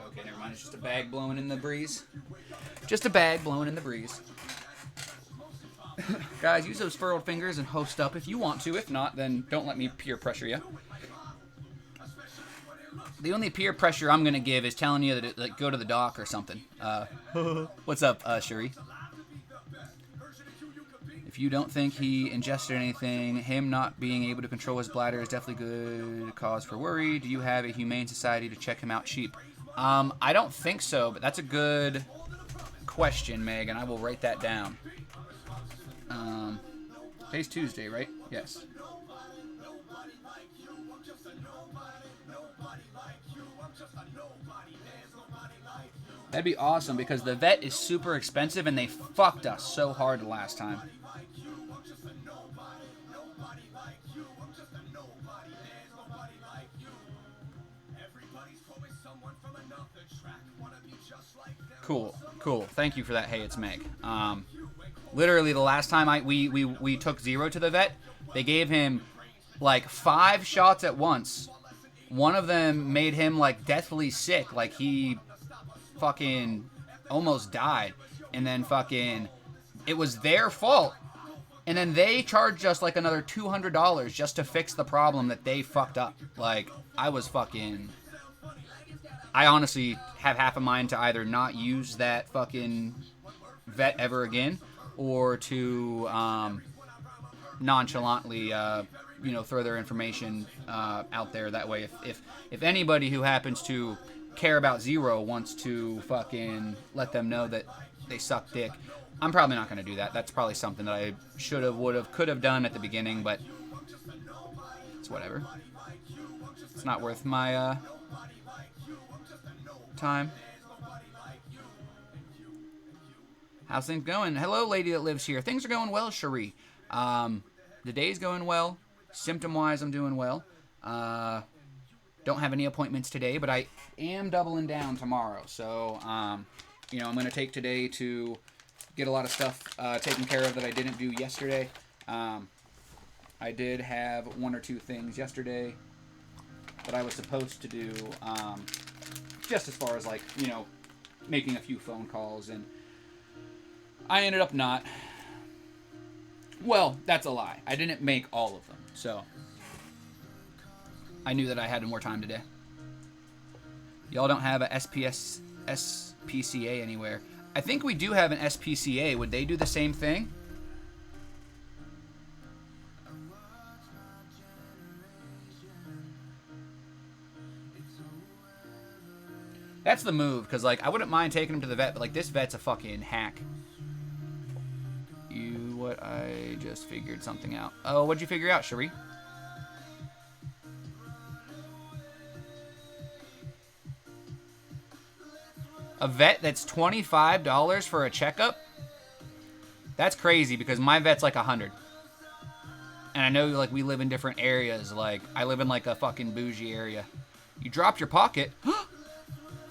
Okay, never mind. It's just a bag blowing in the breeze. Just a bag blowing in the breeze. Guys, use those furrowed fingers and host up if you want to. If not, then don't let me peer pressure you. The only peer pressure I'm going to give is telling you that it, like, go to the doc or something. What's up, Shuri? If you don't think he ingested anything, him not being able to control his bladder is definitely good cause for worry. Do you have a humane society to check him out cheap? I don't think so, but that's a good question, Meg, and I will write that down. Today's Tuesday, right? Yes. That'd be awesome because the vet is super expensive and they fucked us so hard the last time. Cool. Thank you for that. Hey, it's Meg. Literally, the last time we took Zero to the vet, they gave him like 5 shots at once. One of them made him like deathly sick, like he fucking almost died, and then fucking it was their fault, and then they charged us like another $200 just to fix the problem that they fucked up. Like I honestly have half a mind to either not use that fucking vet ever again, or to nonchalantly, throw their information out there. That way, if anybody who happens to care about Zero wants to fucking let them know that they suck dick, I'm probably not going to do that. That's probably something that I should have, would have, could have done at the beginning, but it's whatever. It's not worth my time. How's things going? Hello, lady that lives here. Things are going well, Cherie. The day's going well. Symptom-wise, I'm doing well. Don't have any appointments today, but I am doubling down tomorrow. So, I'm going to take today to get a lot of stuff taken care of that I didn't do yesterday. I did have 1 or 2 things yesterday that I was supposed to do, just as far as, like, making a few phone calls, and I ended up not. Well, that's a lie. I didn't make all of them, so I knew that I had more time today. Y'all don't have a SPCA anywhere. I think we do have an SPCA. Would they do the same thing? That's the move, because, like, I wouldn't mind taking him to the vet, but, like, this vet's a fucking hack. What? I just figured something out. Oh, what'd you figure out, Cherie? A vet that's $25 for a checkup? That's crazy, because my vet's like $100. And I know, like, we live in different areas. Like, I live in, like, a fucking bougie area. You dropped your pocket.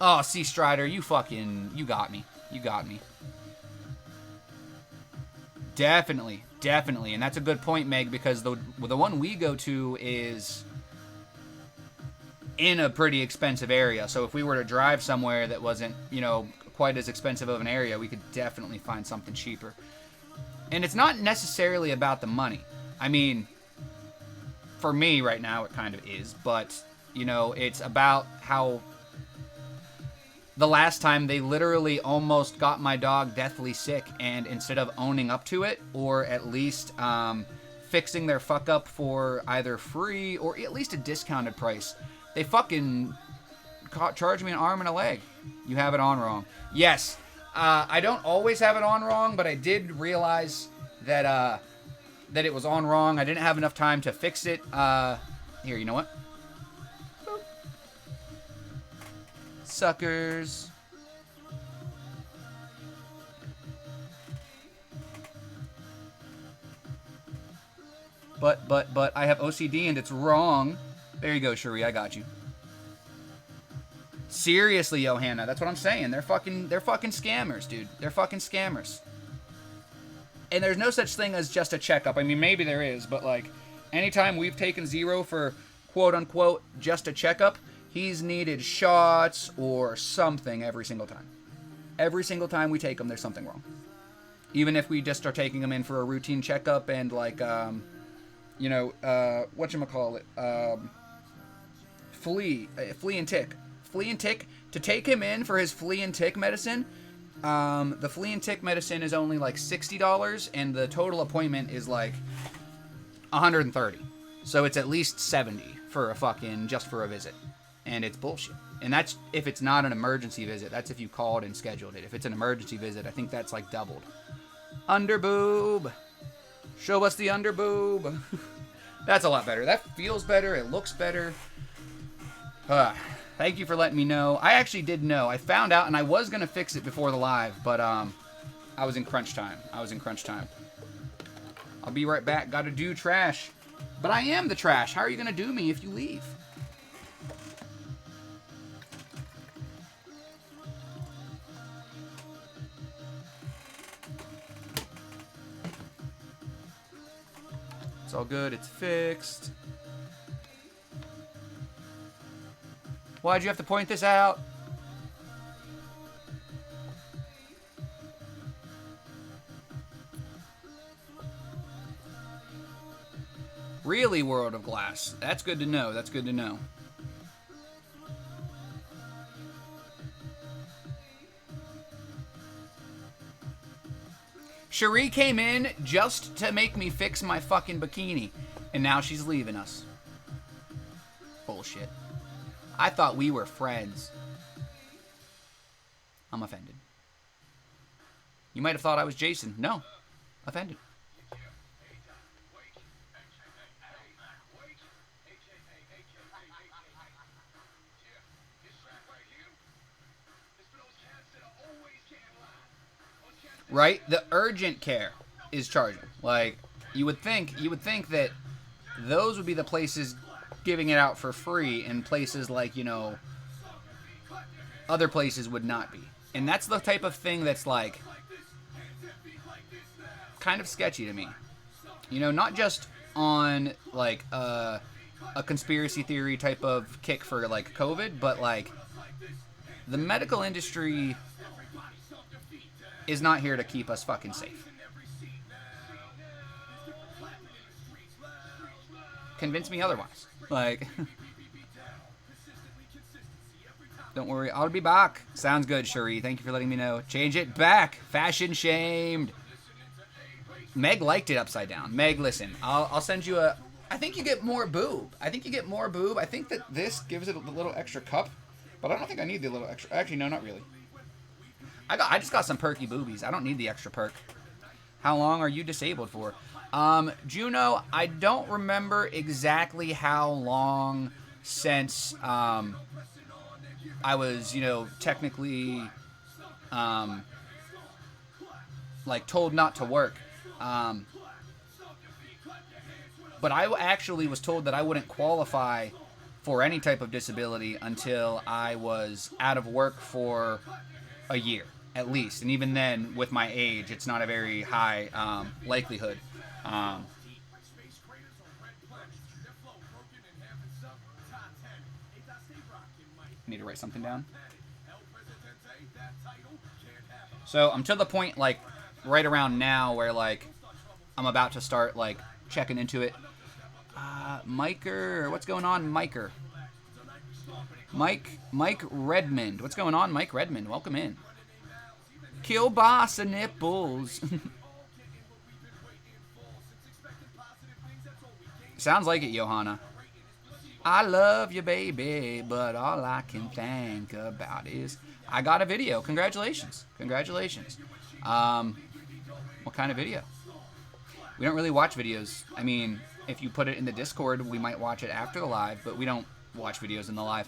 Oh, Sea Strider, you got me. You got me. Definitely. And that's a good point, Meg, because the one we go to is in a pretty expensive area. So if we were to drive somewhere that wasn't, you know, quite as expensive of an area, we could definitely find something cheaper. And it's not necessarily about the money. I mean, for me right now it kind of is, but, you know, it's about how the last time they literally almost got my dog deathly sick, and instead of owning up to it, or at least fixing their fuck up for either free or at least a discounted price, they fucking charged me an arm and a leg. You have it on wrong. Yes, I don't always have it on wrong, but I did realize that that it was on wrong. I didn't have enough time to fix it. Here, you know what? Suckers. But I have OCD and it's wrong. There you go, Cherie, I got you. Seriously, Johanna, that's what I'm saying. They're fucking scammers, dude. They're fucking scammers. And there's no such thing as just a checkup. I mean, maybe there is, but like, anytime we've taken Zero for quote unquote just a checkup, he's needed shots or something every single time. Every single time we take him, there's something wrong. Even if we just are taking him in for a routine checkup and like, you know, whatchamacallit, flea and tick. Flea and tick, to take him in for his flea and tick medicine, the flea and tick medicine is only like $60 and the total appointment is like $130. So it's at least 70 for a fucking, just for a visit. And it's bullshit. And that's if it's not an emergency visit. That's if you called and scheduled it. If it's an emergency visit, I think that's like doubled. Underboob. Show us the underboob. That's a lot better. That feels better. It looks better. Thank you for letting me know. I actually did know. I found out, and I was going to fix it before the live, but I was in crunch time. I'll be right back. Got to do trash. But I am the trash. How are you going to do me if you leave? It's all good. It's fixed. Why'd you have to point this out? Really, World of Glass. That's good to know. That's good to know. Cherie came in just to make me fix my fucking bikini, and now she's leaving us. Bullshit. I thought we were friends. I'm offended. You might have thought I was Jason. No. Offended. Right? The urgent care is charging. Like, you would think that those would be the places giving it out for free, and places like, you know, other places would not be. And that's the type of thing that's like kind of sketchy to me. You know, not just on like a conspiracy theory type of kick for like COVID, but like the medical industry is not here to keep us fucking safe. convince me otherwise. Like, don't worry, I'll be back. Sounds good, Shuri. Thank you for letting me know. Change it back. Fashion shamed. Meg liked it upside down. Meg, listen, I'll send you a... I think you get more boob. I think that this gives it a little extra cup, but I don't think I need the little extra... Actually, no, not really. I just got some perky boobies. I don't need the extra perk. How long are you disabled for? Juno, I don't remember exactly how long since I was, you know, technically like told not to work. But I actually was told that I wouldn't qualify for any type of disability until I was out of work for a year, at least. And even then, with my age, it's not a very high likelihood. Need to write something down. So I'm to the point, like, right around now where, like, I'm about to start, like, checking into it. Miker, what's going on, Miker? Mike Redmond. What's going on, Mike Redmond? Welcome in. Kielbasa nipples. Sounds like it, Johanna. I love you, baby, but all I can think about is... I got a video. Congratulations. Congratulations. What kind of video? We don't really watch videos. I mean, if you put it in the Discord, we might watch it after the live, but we don't watch videos in the live.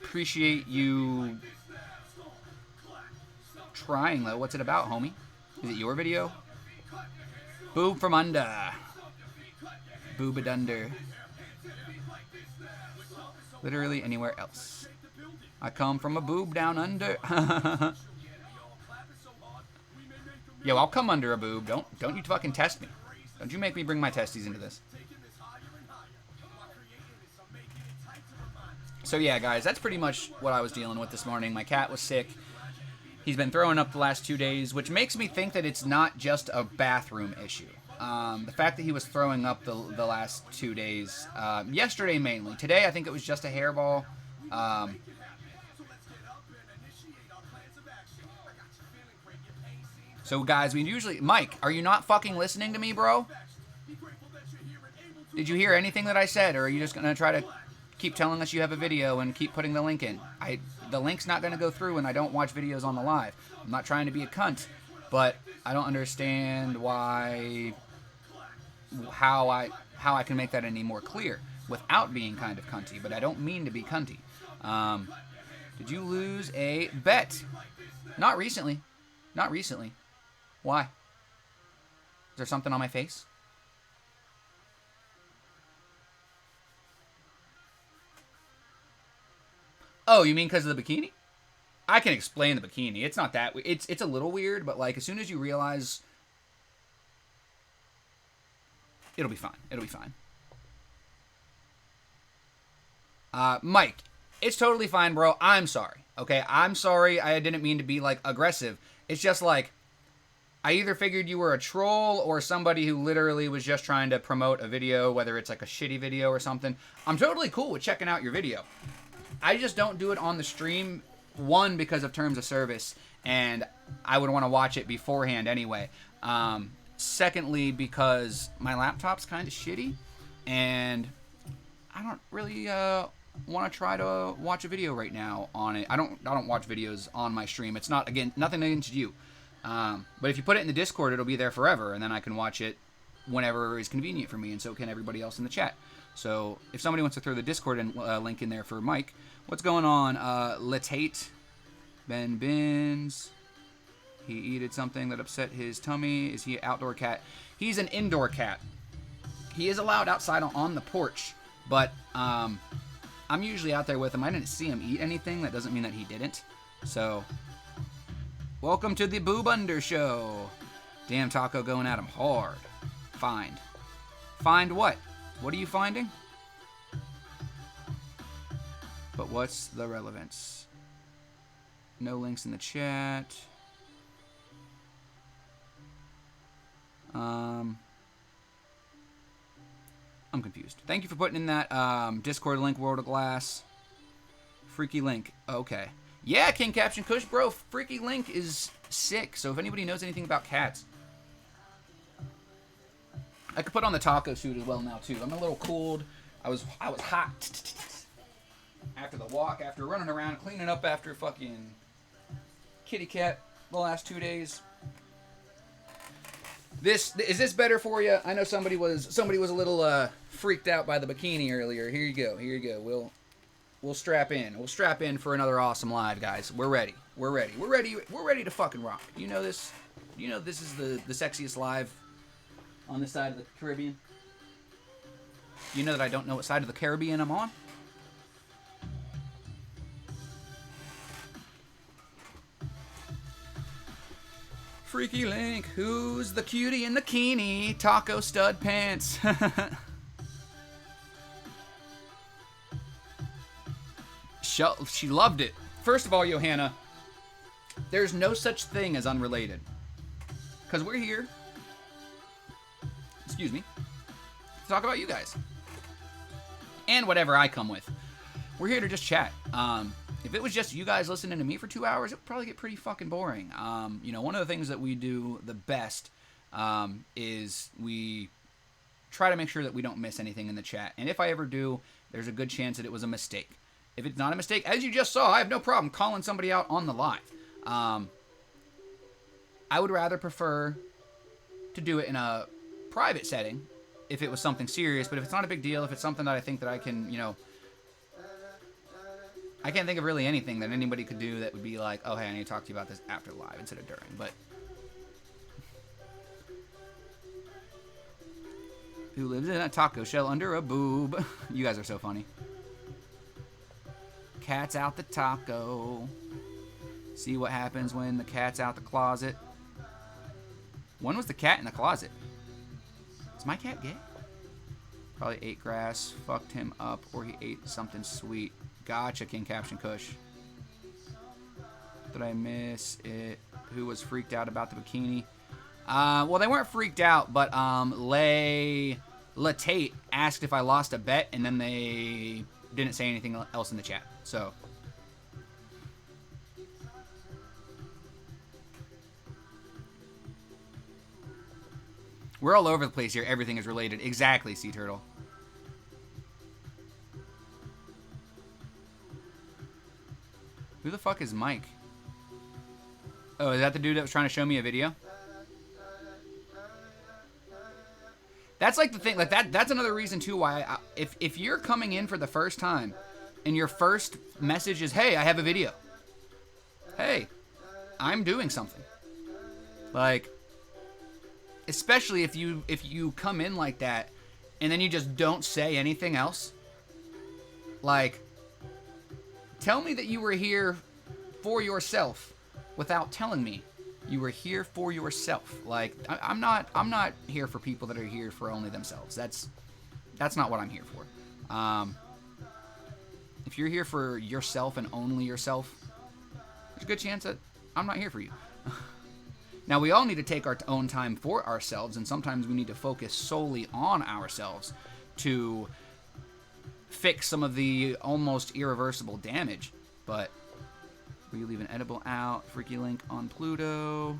Appreciate you trying, though. What's it about, homie? Is it your video? Boob from under. Boobadunder. Literally anywhere else. I come from a boob down under. Yo, I'll come under a boob. Don't you fucking test me. Don't you make me bring my testes into this. So yeah, guys, that's pretty much what I was dealing with this morning. My cat was sick. He's been throwing up the last 2 days, which makes me think that it's not just a bathroom issue. The fact that he was throwing up the last 2 days, yesterday mainly. Today, I think it was just a hairball. So, guys, we usually... Mike, are you not fucking listening to me, bro? Did you hear anything that I said, or are you just going to try to keep telling us you have a video and keep putting the link in? The link's not going to go through, and I don't watch videos on the live. I'm not trying to be a cunt, but I don't understand why... How I can make that any more clear without being kind of cunty, but I don't mean to be cunty. Did you lose a bet? Not recently. Not recently. Why? Is there something on my face? Oh, you mean because of the bikini? I can explain the bikini. It's not that... It's a little weird, but like as soon as you realize... It'll be fine. It'll be fine. Mike, it's totally fine, bro. I'm sorry. Okay? I'm sorry. I didn't mean to be, like, aggressive. It's just, like, I either figured you were a troll or somebody who literally was just trying to promote a video, whether it's, like, a shitty video or something. I'm totally cool with checking out your video. I just don't do it on the stream, one, because of terms of service, and I would want to watch it beforehand anyway. Secondly, because my laptop's kind of shitty, and I don't really want to try to watch a video right now on it. I don't watch videos on my stream. It's not, again, nothing against you. But if you put it in the Discord, it'll be there forever, and then I can watch it whenever is convenient for me, and so can everybody else in the chat. So if somebody wants to throw the Discord link in there for Mike, what's going on? Latate, Ben Bins. He eated something that upset his tummy. Is he an outdoor cat? He's an indoor cat. He is allowed outside on the porch, but I'm usually out there with him. I didn't see him eat anything. That doesn't mean that he didn't. So, welcome to the Boob Under Show. Damn, Taco going at him hard. Find. Find what? What are you finding? But what's the relevance? No links in the chat. I'm confused. Thank you for putting in that Discord link, World of Glass. Freaky Link. Okay. Yeah, King Caption Kush, bro. Freaky Link is sick. So if anybody knows anything about cats, I could put on the taco suit as well now too. I'm a little cooled. I was hot after the walk, after running around, cleaning up after fucking kitty cat the last 2 days. Is this better for you? I know somebody was a little freaked out by the bikini earlier. Here you go. We'll strap in. We'll strap in for another awesome live, guys. We're ready. We're ready to fucking rock. You know this? You know this is the sexiest live on this side of the Caribbean? You know that I don't know what side of the Caribbean I'm on? Freaky Link, who's the cutie in the bikini? Taco stud pants. She loved it. First of all, Johanna, there's no such thing as unrelated. Because we're here, excuse me, to talk about you guys. And whatever I come with. We're here to just chat. If it was just you guys listening to me for 2 hours, it would probably get pretty fucking boring. You know, one of the things that we do the best is we try to make sure that we don't miss anything in the chat. And if I ever do, there's a good chance that it was a mistake. If it's not a mistake, as you just saw, I have no problem calling somebody out on the live. I would rather prefer to do it in a private setting if it was something serious. But if it's not a big deal, if it's something that I think that I can, you know, I can't think of really anything that anybody could do that would be like, oh, hey, I need to talk to you about this after live instead of during. But who lives in a taco shell under a boob? You guys are so funny. Cat's out the taco. See what happens when the cat's out the closet. When was the cat in the closet? Is my cat gay? Probably ate grass, fucked him up, or he ate something sweet. Gotcha, King Caption Kush. Did I miss it? Who was freaked out about the bikini? Well, they weren't freaked out, but Tate asked if I lost a bet, and then they didn't say anything else in the chat. So we're all over the place here. Everything is related. Exactly, Sea Turtle. Who the fuck is Mike? Oh, is that the dude that was trying to show me a video? That's like the thing. Like that's another reason too why if you're coming in for the first time and your first message is, "Hey, I have a video." Hey, I'm doing something. Like, especially if you come in like that and then you just don't say anything else. Like, tell me that you were here for yourself without telling me you were here for yourself. Like, I'm not here for people that are here for only themselves. That's not what I'm here for. If you're here for yourself and only yourself, there's a good chance that I'm not here for you. Now, we all need to take our own time for ourselves, and sometimes we need to focus solely on ourselves to fix some of the almost irreversible damage. But we leave an edible out. Freaky Link on Pluto.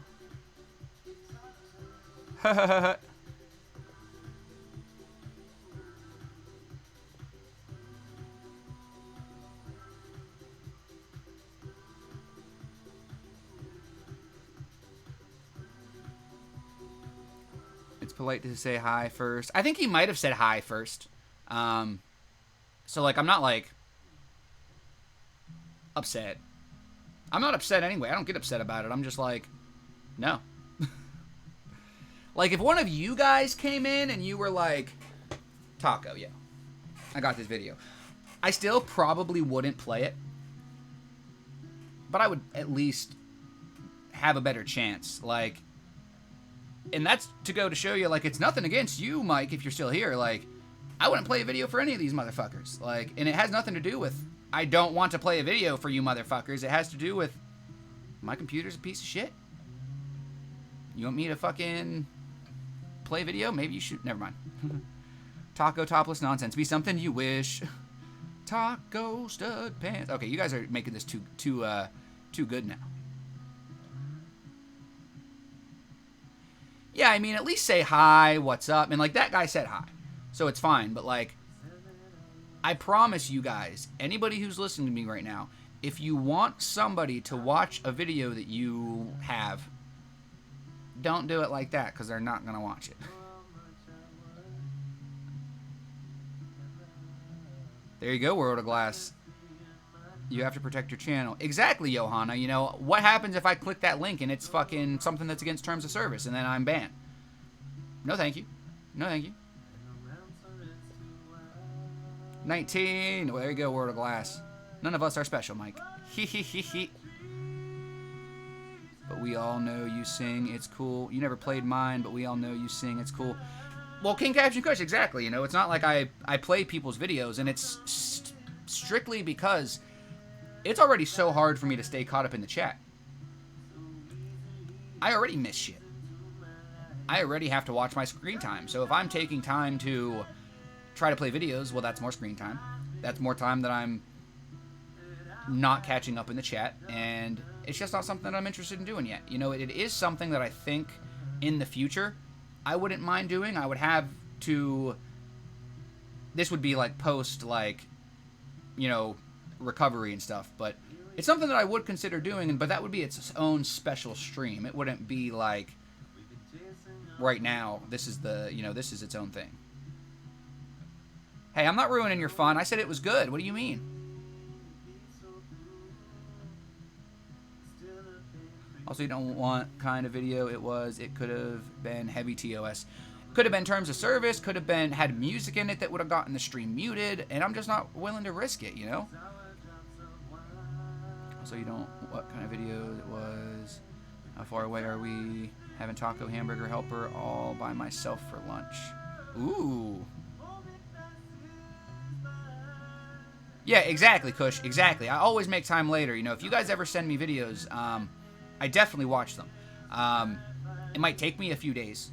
It's polite to say hi first. I think he might have said hi first. So, like, I'm not, like, upset. I'm not upset anyway. I don't get upset about it. I'm just like, no. Like, if one of you guys came in and you were like, Taco, yeah, I got this video, I still probably wouldn't play it. But I would at least have a better chance. Like, and that's to go to show you, like, it's nothing against you, Mike, if you're still here. Like, I wouldn't play a video for any of these motherfuckers. Like, and it has nothing to do with I don't want to play a video for you motherfuckers. It has to do with my computer's a piece of shit. You want me to fucking play video? Maybe you should. Never mind. Taco topless nonsense. Be something you wish. Taco stud pants. Okay, you guys are making this too good now. Yeah, I mean, at least say hi, what's up. And, like, that guy said hi. So it's fine. But, like, I promise you guys, anybody who's listening to me right now, if you want somebody to watch a video that you have, don't do it like that, because they're not going to watch it. There you go, World of Glass. You have to protect your channel. Exactly, Johanna. You know, what happens if I click that link and it's fucking something that's against terms of service and then I'm banned? No, thank you. No, thank you. 19. Well, there you go, World of Glass. None of us are special, Mike. He he he he. But we all know you sing, it's cool. You never played mine, but we all know you sing, it's cool. Well, King Caption Kush, exactly. You know, it's not like I play people's videos, and it's strictly because it's already so hard for me to stay caught up in the chat. I already miss shit. I already have to watch my screen time. So if I'm taking time to try to play videos, well, that's more screen time. That's more time that I'm not catching up in the chat, and it's just not something that I'm interested in doing yet. You know, it is something that I think in the future I wouldn't mind doing. I would have to... This would be like post, like, you know, recovery and stuff, but it's something that I would consider doing, but that would be its own special stream. It wouldn't be like right now, this is the, you know, this is its own thing. Hey, I'm not ruining your fun. I said it was good. What do you mean? Also, you don't want kind of video it was. It could have been heavy TOS. Could have been terms of service. Could have been had music in it that would have gotten the stream muted. And I'm just not willing to risk it, you know? Also, you don't... What kind of video it was? How far away are we? Having taco, hamburger, helper all by myself for lunch. Ooh. Yeah, exactly, Kush. Exactly. I always make time later. You know, if you guys ever send me videos, I definitely watch them. It might take me a few days.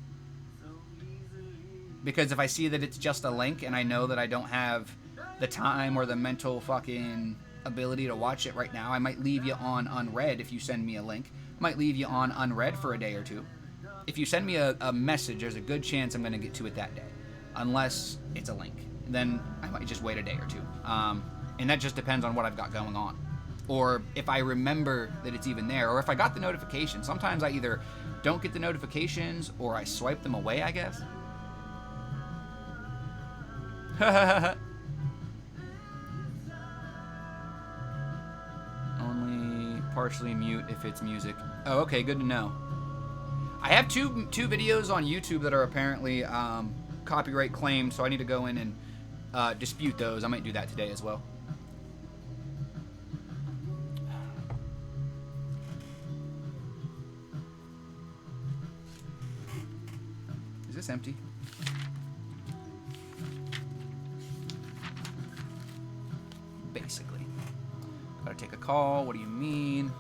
Because if I see that it's just a link and I know that I don't have the time or the mental fucking ability to watch it right now, I might leave you on unread if you send me a link. I might leave you on unread for a day or two. If you send me a message, there's a good chance I'm going to get to it that day. Unless it's a link. Then I might just wait a day or two. And that just depends on what I've got going on. Or if I remember that it's even there, or if I got the notification. Sometimes I either don't get the notifications, or I swipe them away, I guess. Only partially mute if it's music. Oh, okay, good to know. I have two videos on YouTube that are apparently copyright claimed, so I need to go in and dispute those. I might do that today as well. Is this empty? Basically. Gotta take a call. What do you mean?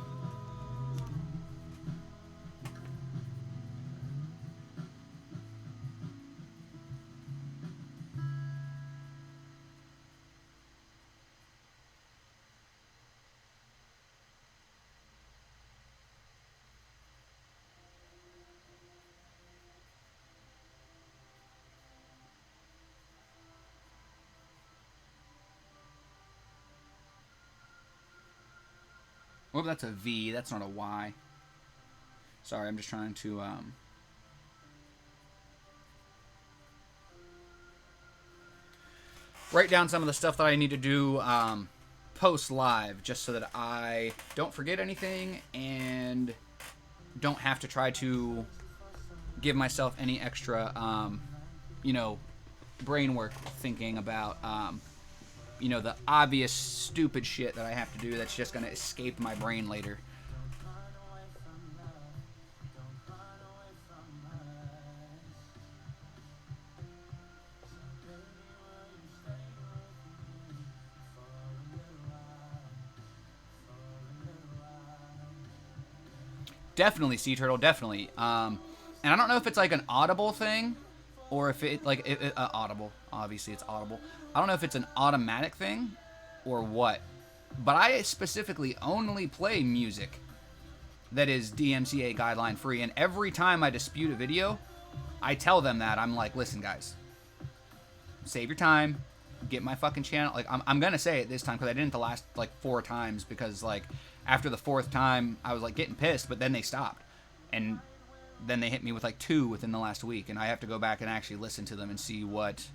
Well, that's a V. That's not a Y. Sorry, I'm just trying to write down some of the stuff that I need to do post live, just so that I don't forget anything and don't have to try to give myself any extra, you know, brain work thinking about, you know, the obvious stupid shit that I have to do that's just going to escape my brain later. Definitely, Sea Turtle, definitely. And I don't know if it's like an Audible thing, or if it, like, Audible. Obviously, it's Audible. I don't know if it's an automatic thing or what, but I specifically only play music that is DMCA guideline free, and every time I dispute a video, I tell them that. I'm like, listen, guys, save your time, get my fucking channel. Like, I'm gonna say it this time, because I didn't the last, like, 4 times, because, like, after the 4th time, I was, like, getting pissed, but then they stopped, and then they hit me with, like, 2 within the last week, and I have to go back and actually listen to them and see what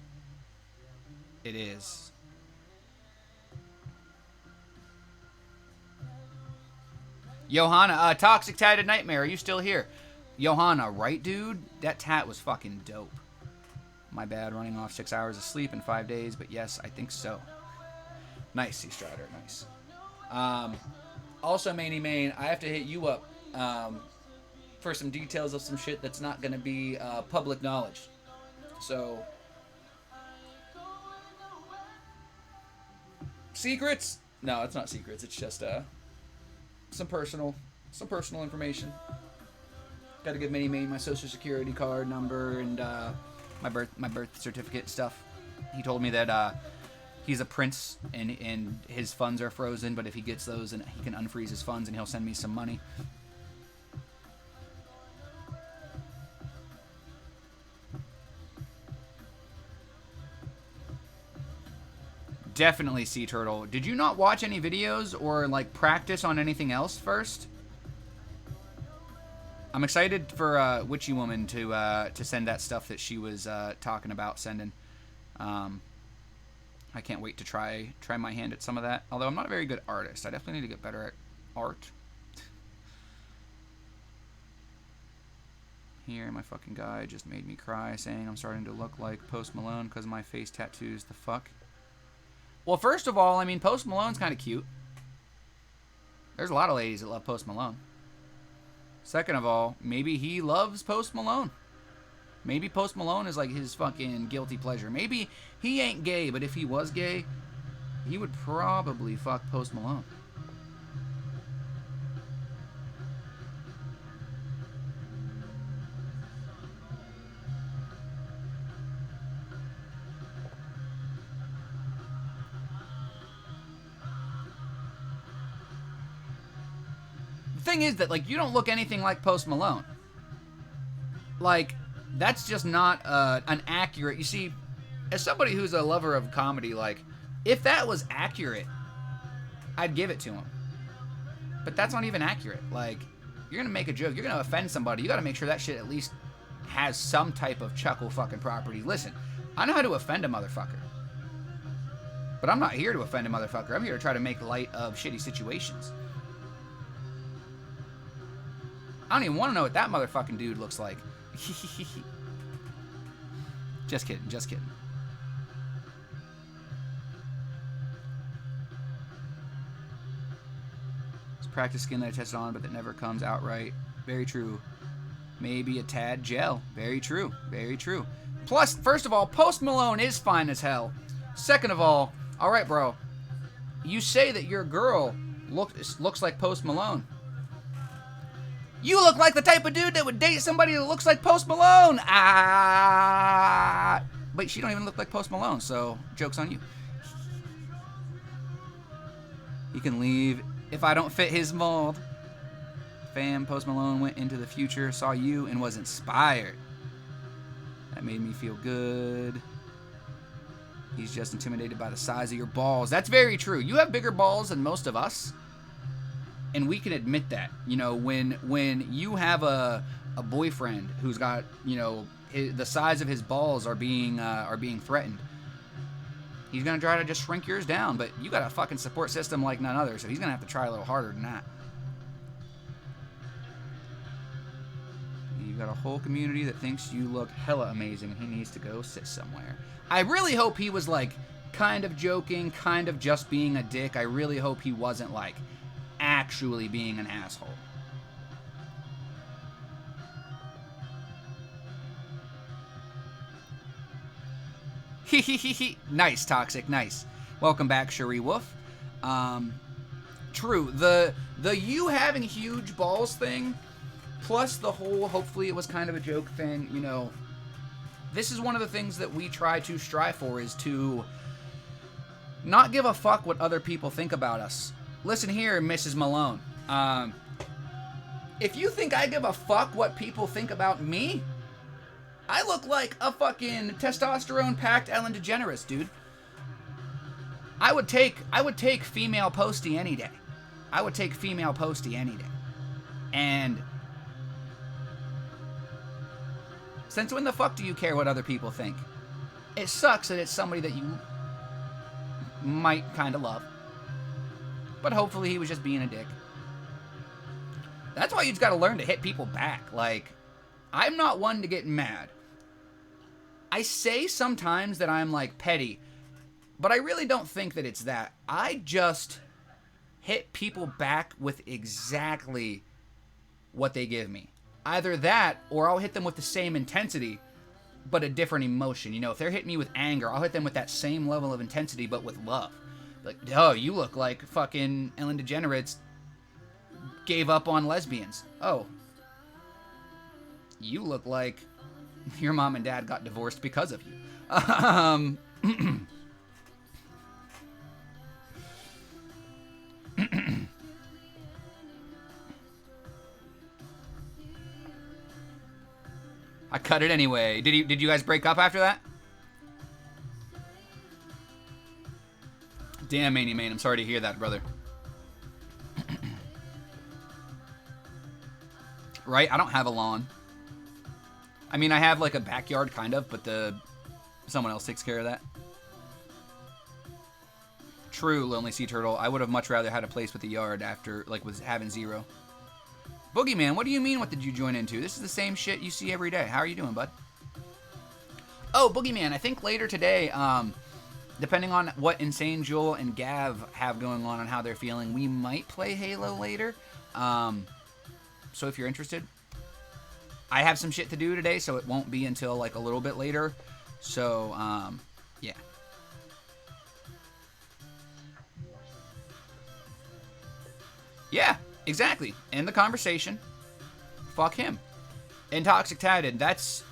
it is. Johanna, Toxic Tatted Nightmare, are you still here? Johanna, right, dude? That tat was fucking dope. My bad, running off 6 hours of sleep in 5 days, but yes, I think so. Nice, Sea Strider, nice. Also, Manny Main, I have to hit you up for some details of some shit that's not going to be public knowledge. So, secrets? No, it's not secrets. It's just some personal information. Got to give Manny Main my social security card number and my birth certificate stuff. He told me that he's a prince and his funds are frozen, but if he gets those, and he can unfreeze his funds and he'll send me some money. Definitely, Sea Turtle. Did you not watch any videos or, like, practice on anything else first? I'm excited for Witchy Woman to send that stuff that she was talking about sending. I can't wait to try my hand at some of that. Although I'm not a very good artist. I definitely need to get better at art. Here, my fucking guy just made me cry, saying I'm starting to look like Post Malone because of my face tattoos. The fuck? Well, first of all, I mean, Post Malone's kind of cute. There's a lot of ladies that love Post Malone. Second of all, maybe he loves Post Malone. Maybe Post Malone is like his fucking guilty pleasure. Maybe he ain't gay, but if he was gay, he would probably fuck Post Malone. Thing is that, like, you don't look anything like Post Malone. Like, that's just not an accurate... You see, as somebody who's a lover of comedy, like, if that was accurate, I'd give it to him. But that's not even accurate. Like, you're gonna make a joke, you're gonna offend somebody, you gotta make sure that shit at least has some type of chuckle fucking property. Listen, I know how to offend a motherfucker. But I'm not here to offend a motherfucker. I'm here to try to make light of shitty situations. I don't even want to know what that motherfucking dude looks like. Just kidding, just kidding. It's practice skin that I tested on, but that never comes out right. Very true. Maybe a tad gel. Very true, very true. Plus, first of all, Post Malone is fine as hell. Second of all right, bro. You say that your girl looks like Post Malone. You look like the type of dude that would date somebody that looks like Post Malone. But she don't even look like Post Malone, so joke's on you. You can leave if I don't fit his mold. Fam, Post Malone went into the future, saw you, and was inspired. That made me feel good. He's just intimidated by the size of your balls. That's very true. You have bigger balls than most of us. And we can admit that, you know, when you have a boyfriend who's got, you know, the size of his balls are being threatened, he's gonna try to just shrink yours down. But you got a fucking support system like none other, so he's gonna have to try a little harder than that. You got a whole community that thinks you look hella amazing, and he needs to go sit somewhere. I really hope he was like kind of joking, kind of just being a dick. I really hope he wasn't like actually being an asshole. Nice, Toxic, nice. Welcome back, Cherie Wolf. True, the you having huge balls thing, plus the whole hopefully it was kind of a joke thing, you know, this is one of the things that we try to strive for, is to not give a fuck what other people think about us. Listen here, Mrs. Malone. If you think I give a fuck what people think about me, I look like a fucking testosterone-packed Ellen DeGeneres, dude. I would take female Posty any day. I would take female Posty any day. And since when the fuck do you care what other people think? It sucks that it's somebody that you might kind of love. But hopefully he was just being a dick. That's why you just gotta learn to hit people back. Like, I'm not one to get mad. I say sometimes that I'm, like, petty, but I really don't think that it's that. I just hit people back with exactly what they give me. Either that, or I'll hit them with the same intensity, but a different emotion. You know, if they're hitting me with anger, I'll hit them with that same level of intensity, but with love. Like, oh, you look like fucking Ellen DeGeneres gave up on lesbians. Oh, you look like your mom and dad got divorced because of you. I cut it anyway. Did you guys break up after that? Damn, Manny Man, I'm sorry to hear that, brother. Right? I don't have a lawn. I mean, I have like a backyard, kind of, but someone else takes care of that. True, Lonely Sea Turtle. I would have much rather had a place with a yard after, like, was having zero. Boogeyman, what do you mean, what did you join into? This is the same shit you see every day. How are you doing, bud? Oh, Boogeyman, I think later today, depending on what Insane Joel and Gav have going on and how they're feeling, we might play Halo later. So if you're interested, I have some shit to do today, so it won't be until like a little bit later. So, yeah. Yeah, exactly. End the conversation. Fuck him. And Toxic Tatted, that's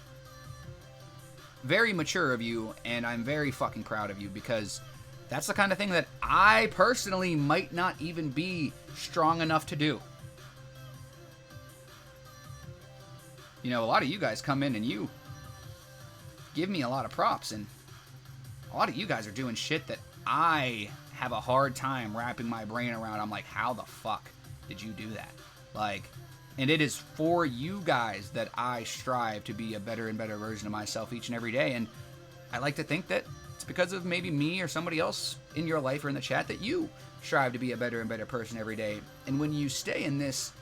very mature of you, and I'm very fucking proud of you, because that's the kind of thing that I personally might not even be strong enough to do. You know, a lot of you guys come in and you give me a lot of props, and a lot of you guys are doing shit that I have a hard time wrapping my brain around. I'm like, how the fuck did you do that? Like, and it is for you guys that I strive to be a better and better version of myself each and every day. And I like to think that it's because of maybe me or somebody else in your life or in the chat that you strive to be a better and better person every day. And when you stay in this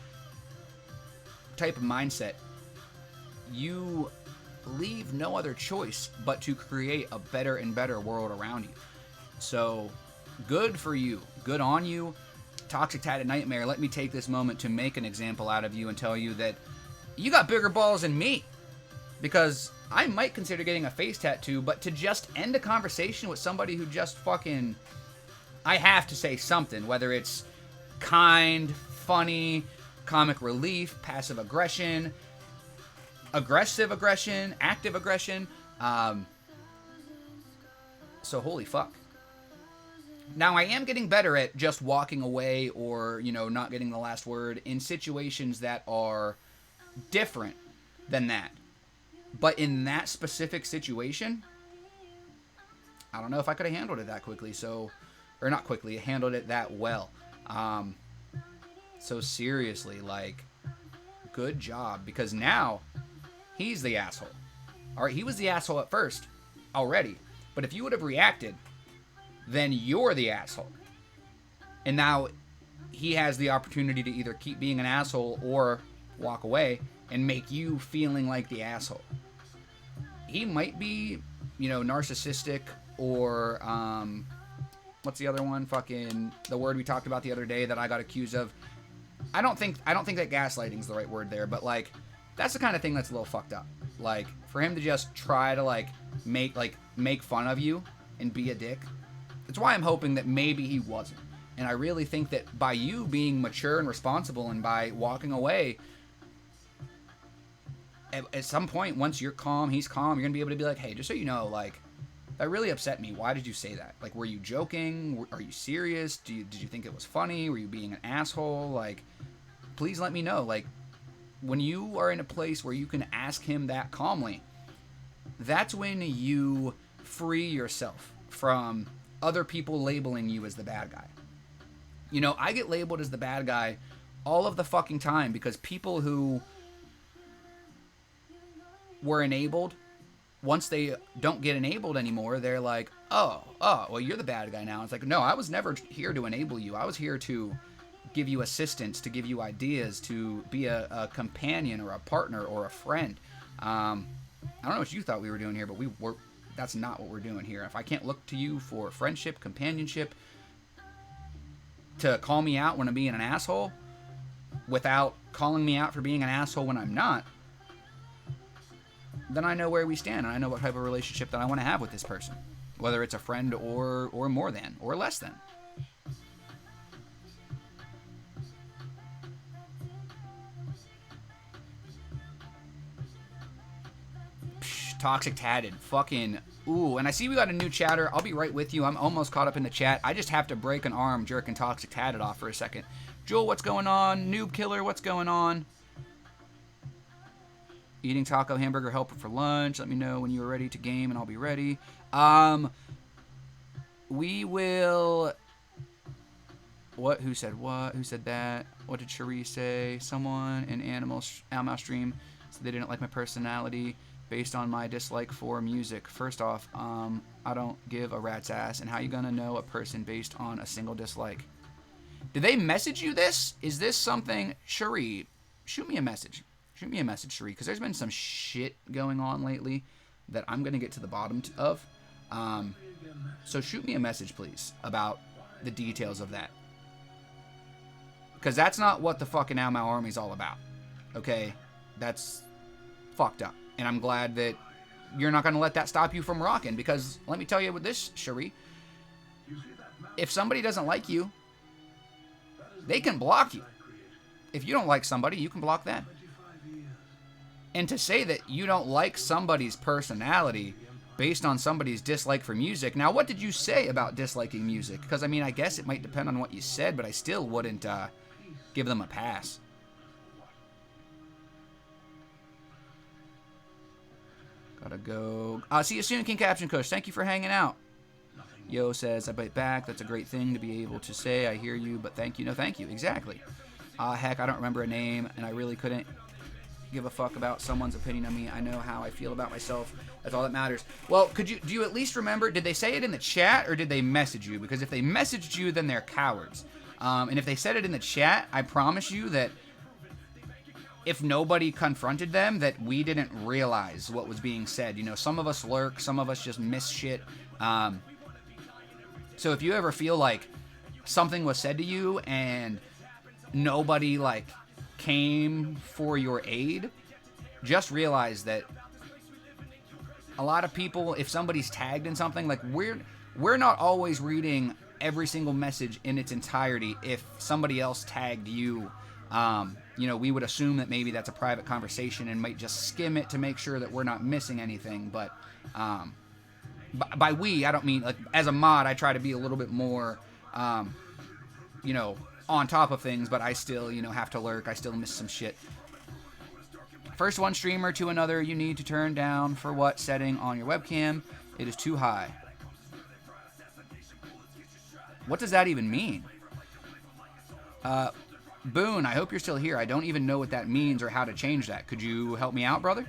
type of mindset, you leave no other choice but to create a better and better world around you. So, good for you. Good on you. Toxic Tatted Nightmare, let me take this moment to make an example out of you and tell you that you got bigger balls than me. Because I might consider getting a face tattoo, but to just end a conversation with somebody who just fucking... I have to say something, whether it's kind, funny, comic relief, passive aggression, aggressive aggression, active aggression. So holy fuck. Now, I am getting better at just walking away or, you know, not getting the last word in situations that are different than that. But in that specific situation, I don't know if I could have handled it that quickly. So, or not quickly, handled it that well. So seriously, like, good job. Because now, he's the asshole. Alright, he was the asshole at first already. But if you would have reacted, then you're the asshole. And now he has the opportunity to either keep being an asshole or walk away and make you feeling like the asshole. He might be, you know, narcissistic or, what's the other one? Fucking, the word we talked about the other day that I got accused of. I don't think that gaslighting's the right word there, but, like, that's the kind of thing that's a little fucked up. Like, for him to just try to, like, make fun of you and be a dick. That's why I'm hoping that maybe he wasn't. And I really think that by you being mature and responsible and by walking away, at some point, once you're calm, he's calm, you're going to be able to be like, hey, just so you know, like, that really upset me. Why did you say that? Like, were you joking? Are you serious? Did you think it was funny? Were you being an asshole? Like, please let me know. Like, when you are in a place where you can ask him that calmly, that's when you free yourself from other people labeling you as the bad guy. You know, I get labeled as the bad guy all of the fucking time because people who were enabled, once they don't get enabled anymore, they're like, oh, well, you're the bad guy now. It's like, no, I was never here to enable you. I was here to give you assistance, to give you ideas, to be a companion or a partner or a friend. I don't know what you thought we were doing here, but that's not what we're doing here. If I can't look to you for friendship, companionship, to call me out when I'm being an asshole, without calling me out for being an asshole when I'm not, then I know where we stand, and I know what type of relationship that I want to have with this person, whether it's a friend or more than, or less than. Toxic Tatted. Fucking, ooh. And I see we got a new chatter. I'll be right with you. I'm almost caught up in the chat. I just have to break an arm jerking Toxic Tatted off for a second. Jewel, what's going on? Noob Killer, what's going on? Eating taco hamburger helper for lunch. Let me know when you are ready to game and I'll be ready. We will... What? Who said what? Who said that? What did Cherie say? Someone in Animal stream said they didn't like my personality based on my dislike for music. First off, I don't give a rat's ass. And how you gonna know a person based on a single dislike? Did they message you this? Is this something... Cherie, shoot me a message. Shoot me a message, Cherie, because there's been some shit going on lately that I'm gonna get to the bottom of. So shoot me a message, please, about the details of that. Because that's not what the fucking Ao Mao Army's all about. Okay? That's fucked up. And I'm glad that you're not going to let that stop you from rocking. Because let me tell you with this, Cherie. If somebody doesn't like you, they can block you. If you don't like somebody, you can block them. And to say that you don't like somebody's personality based on somebody's dislike for music. Now, what did you say about disliking music? Because, I mean, I guess it might depend on what you said, but I still wouldn't give them a pass. Gotta go. See you soon, King Caption Kush. Thank you for hanging out. Yo says, I bite back. That's a great thing to be able to say. I hear you, but thank you. No, thank you. Exactly. Heck, I don't remember a name, and I really couldn't give a fuck about someone's opinion of me. I know how I feel about myself. That's all that matters. Well, do you at least remember, did they say it in the chat, or did they message you? Because if they messaged you, then they're cowards. And if they said it in the chat, I promise you that if nobody confronted them, that we didn't realize what was being said. You know, some of us lurk, some of us just miss shit. So if you ever feel like something was said to you and nobody, like, came for your aid, just realize that a lot of people, if somebody's tagged in something, like, we're not always reading every single message in its entirety. If somebody else tagged you, you know, we would assume that maybe that's a private conversation and might just skim it to make sure that we're not missing anything. But by we, I don't mean, like, as a mod, I try to be a little bit more, you know, on top of things, but I still, you know, have to lurk. I still miss some shit. First one streamer to another, you need to turn down for what setting on your webcam? It is too high. What does that even mean? Boone, I hope you're still here. I don't even know what that means or how to change that. Could you help me out, brother?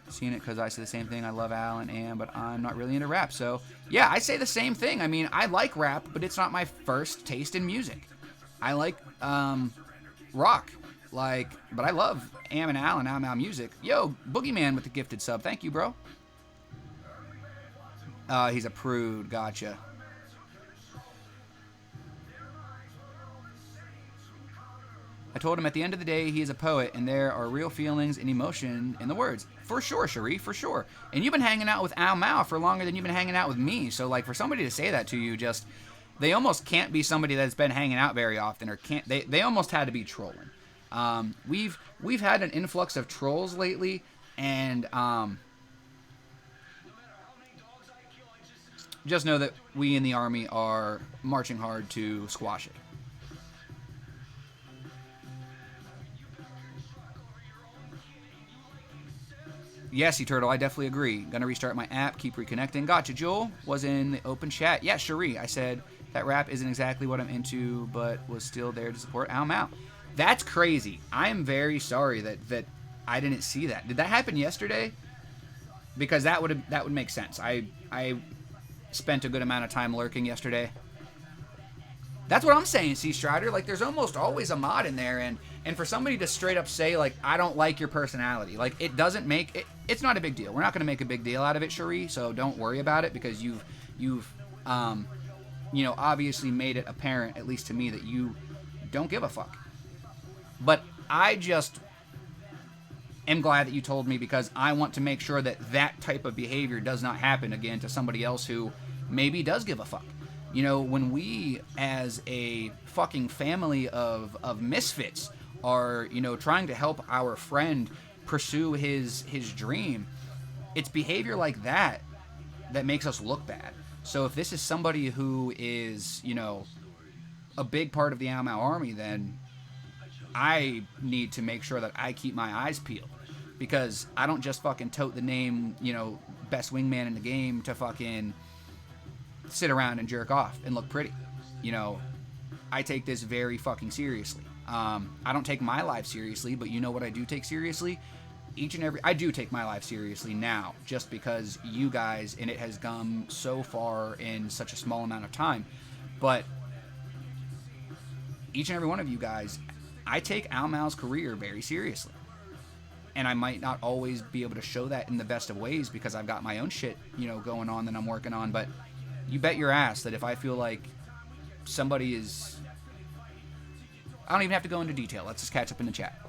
Seen it because I say the same thing. I love Al and Am, but I'm not really into rap. So, yeah, I say the same thing. I mean, I like rap, but it's not my first taste in music. I like rock. Like, but I love Am and Al and Ao Mao music. Yo, Boogeyman with the gifted sub. Thank you, bro. He's a prude. Gotcha. I told him at the end of the day he is a poet and there are real feelings and emotion in the words. For sure, Cherie, for sure. And you've been hanging out with Ao Mao for longer than you've been hanging out with me. So, like, for somebody to say that to you, just, they almost can't be somebody that's been hanging out very often, or can't, they almost had to be trolling. We've had an influx of trolls lately, and just know that we in the Army are marching hard to squash it. Yes, Turtle, I definitely agree. Gonna restart my app, keep reconnecting. Gotcha, Joel was in the open chat. Yeah, Cherie, I said that rap isn't exactly what I'm into, but was still there to support Ow Mau. That's crazy. I am very sorry that I didn't see that. Did that happen yesterday? Because that would make sense. I spent a good amount of time lurking yesterday. That's what I'm saying, C. Strider. Like, there's almost always a mod in there, and for somebody to straight up say, like, I don't like your personality, like, it doesn't make it. It's not a big deal. We're not going to make a big deal out of it, Cherie. So don't worry about it, because you've you know, obviously made it apparent, at least to me, that you don't give a fuck. But I just am glad that you told me, because I want to make sure that that type of behavior does not happen again to somebody else who maybe does give a fuck. You know, when we, as a fucking family of misfits, are, you know, trying to help our friend pursue his dream, it's behavior like that that makes us look bad. So if this is somebody who is, you know, a big part of the Ow Mau Army, then I need to make sure that I keep my eyes peeled. Because I don't just fucking tote the name, you know, best wingman in the game to fucking sit around and jerk off and look pretty. You know, I take this very fucking seriously. I don't take my life seriously, but you know what I do take seriously? I do take my life seriously now, just because you guys, and it has come so far in such a small amount of time. But each and every one of you guys, I take Ow Mau's career very seriously. And I might not always be able to show that in the best of ways, because I've got my own shit, you know, going on that I'm working on. But you bet your ass that if I feel like somebody is... I don't even have to go into detail. Let's just catch up in the chat.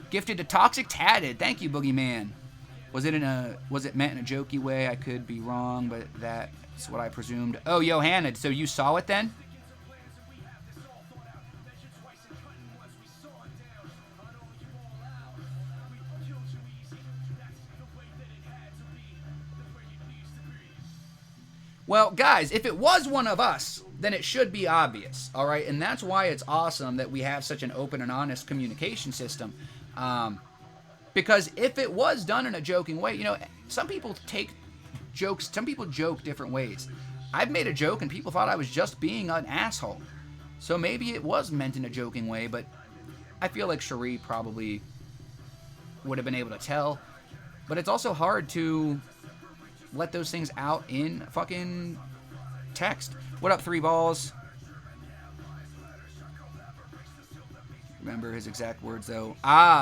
Gifted to Toxic Tatted. Thank you, Boogeyman. Was it meant in a jokey way? I could be wrong, but that's what I presumed. Oh, Johanna, so you saw it then? Well, guys, if it was one of us, then it should be obvious, all right? And that's why it's awesome that we have such an open and honest communication system. Because if it was done in a joking way, you know, some people take jokes, some people joke different ways. I've made a joke and people thought I was just being an asshole. So maybe it was meant in a joking way, but I feel like Cherie probably would have been able to tell. But it's also hard to let those things out in fucking text. What up, 3 balls? Remember his exact words, though.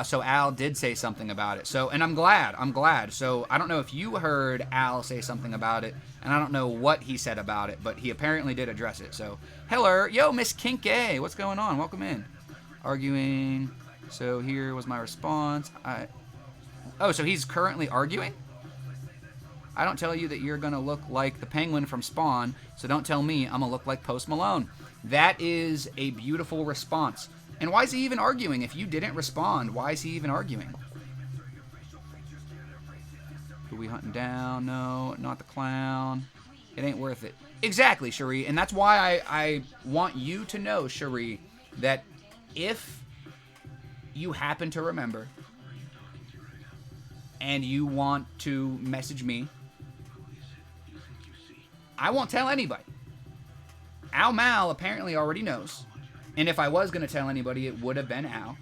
So Al did say something about it. So, and I'm glad. So I don't know if you heard Al say something about it, and I don't know what he said about it, but he apparently did address it. So, hello. Yo, Miss Kinky. What's going on? Welcome in. Arguing. So here was my response. Oh, so he's currently arguing? I don't tell you that you're going to look like the Penguin from Spawn, so don't tell me I'm going to look like Post Malone. That is a beautiful response. And why is he even arguing? If you didn't respond, why is he even arguing? Who we hunting down? No, not the clown. It ain't worth it. Exactly, Cherie. And that's why I want you to know, Cherie, that if you happen to remember and you want to message me, I won't tell anybody. Ow Mau apparently already knows. And if I was going to tell anybody, it would have been Al.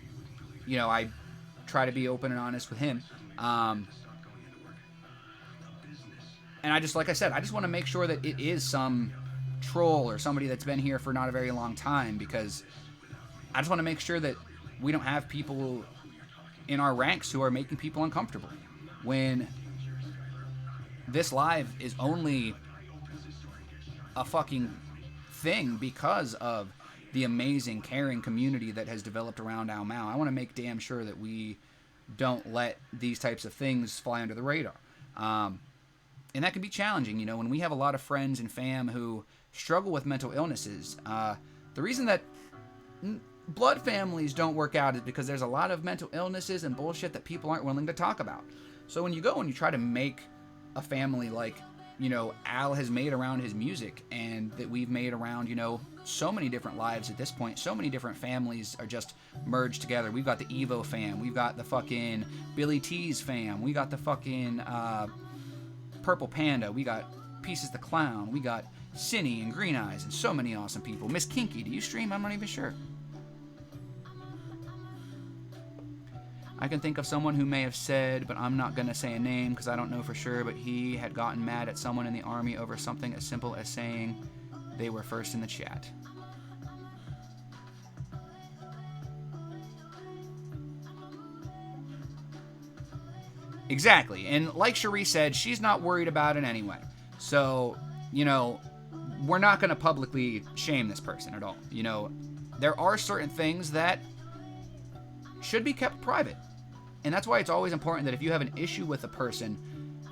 You know, I try to be open and honest with him. And I just, like I said, I just want to make sure that it is some troll or somebody that's been here for not a very long time, because I just want to make sure that we don't have people in our ranks who are making people uncomfortable. When this live is only a fucking thing because of the amazing, caring community that has developed around Ow Mau. I want to make damn sure that we don't let these types of things fly under the radar. And that can be challenging, you know, when we have a lot of friends and fam who struggle with mental illnesses. The reason that blood families don't work out is because there's a lot of mental illnesses and bullshit that people aren't willing to talk about. So when you go and you try to make a family like, you know, Al has made around his music, and that we've made around, you know, so many different lives at this point, so many different families are just merged together. We've got the Evo fam, we've got the fucking Billy T's fam, we got the fucking Purple Panda, we got Pieces the Clown, we got Cinny and Green Eyes, and so many awesome people. Miss Kinky, do you stream? I'm not even sure. I can think of someone who may have said, but I'm not going to say a name because I don't know for sure, but he had gotten mad at someone in the army over something as simple as saying they were first in the chat. Exactly. And like Cherie said, she's not worried about it anyway. So, you know, we're not going to publicly shame this person at all. You know, there are certain things that should be kept private. And that's why it's always important that if you have an issue with a person,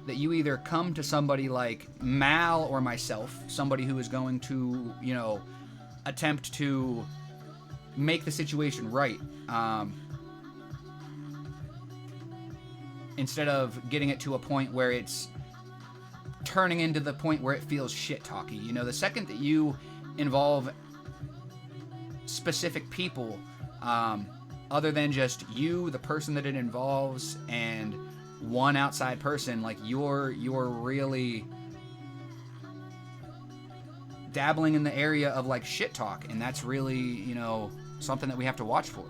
that you either come to somebody like Mal or myself, somebody who is going to, you know, attempt to make the situation right, instead of getting it to a point where it's turning into the point where it feels shit-talky. You know, the second that you involve specific people, other than just you, the person that it involves, and one outside person, like you're really dabbling in the area of like shit talk, and that's really, you know, something that we have to watch for.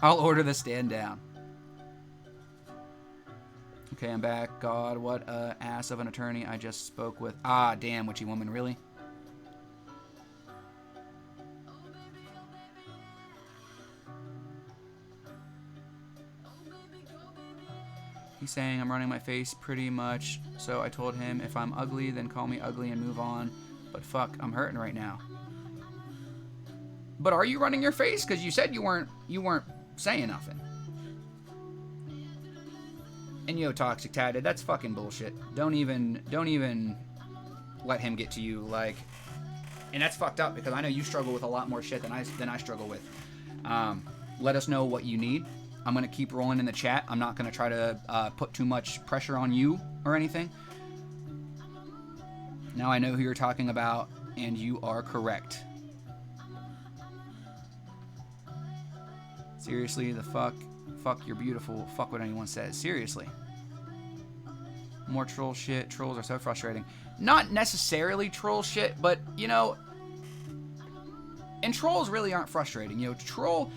I'll order the stand down. Okay, I'm back. God, what a ass of an attorney I just spoke with. Ah, damn, witchy woman, really? He's saying I'm running my face pretty much, so I told him if I'm ugly, then call me ugly and move on. But fuck, I'm hurting right now. But are you running your face? Because you said you weren't saying nothing. And yo, Toxic Tatted, that's fucking bullshit. Don't even let him get to you, like. And that's fucked up because I know you struggle with a lot more shit than I struggle with. Let us know what you need. I'm going to keep rolling in the chat. I'm not going to try to put too much pressure on you or anything. Now I know who you're talking about, and you are correct. Seriously, the fuck, you're beautiful. Fuck what anyone says. Seriously. More troll shit. Trolls are so frustrating. Not necessarily troll shit, but, you know, and trolls really aren't frustrating. You know, troll,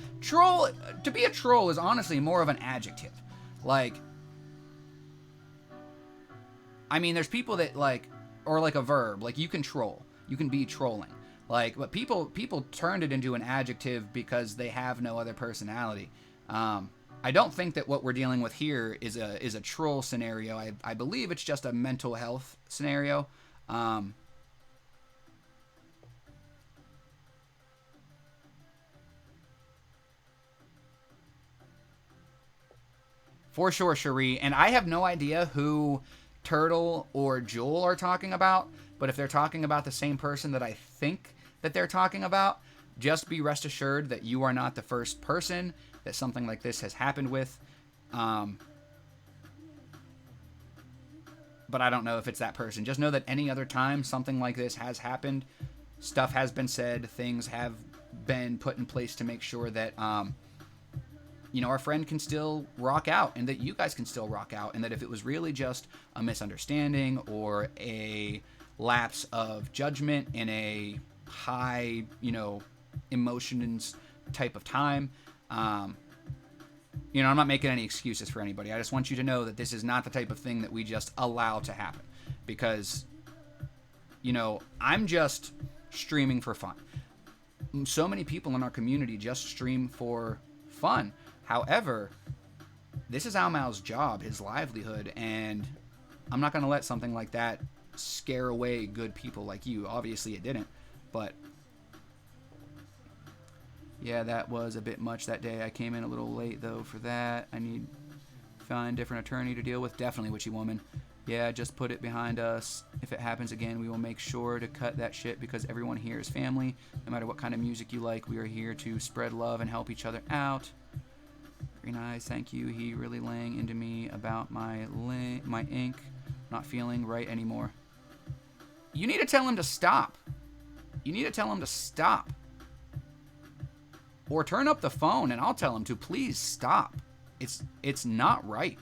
to be a troll is honestly more of an adjective. Like, I mean, there's people that, like, or like a verb. Like, you can troll. You can be trolling. Like, but people turned it into an adjective because they have no other personality. I don't think that what we're dealing with here is a troll scenario. I believe it's just a mental health scenario. For sure, Cherie. And I have no idea who Turtle or Jewel are talking about, but if they're talking about the same person that I think that they're talking about, just be rest assured that you are not the first person that something like this has happened with. But I don't know if it's that person. Just know that any other time something like this has happened, stuff has been said, things have been put in place to make sure that, you know, our friend can still rock out, and that you guys can still rock out, and that if it was really just a misunderstanding or a lapse of judgment in a high, you know, emotions type of time, you know, I'm not making any excuses for anybody. I just want you to know that this is not the type of thing that we just allow to happen, because, you know, I'm just streaming for fun. So many people in our community just stream for fun. However, this is Al Mal's job, his livelihood, and I'm not going to let something like that scare away good people like you. Obviously it didn't, but yeah, that was a bit much that day. I came in a little late though for that. I need to find a different attorney to deal with. Definitely, witchy woman. Yeah, just put it behind us. If it happens again, we will make sure to cut that shit because everyone here is family. No matter what kind of music you like, we are here to spread love and help each other out. Very nice, thank you. He really laying into me about my ink not feeling right anymore. You need to tell him to stop. You need to tell him to stop. Or turn up the phone and I'll tell him to please stop. It's not right.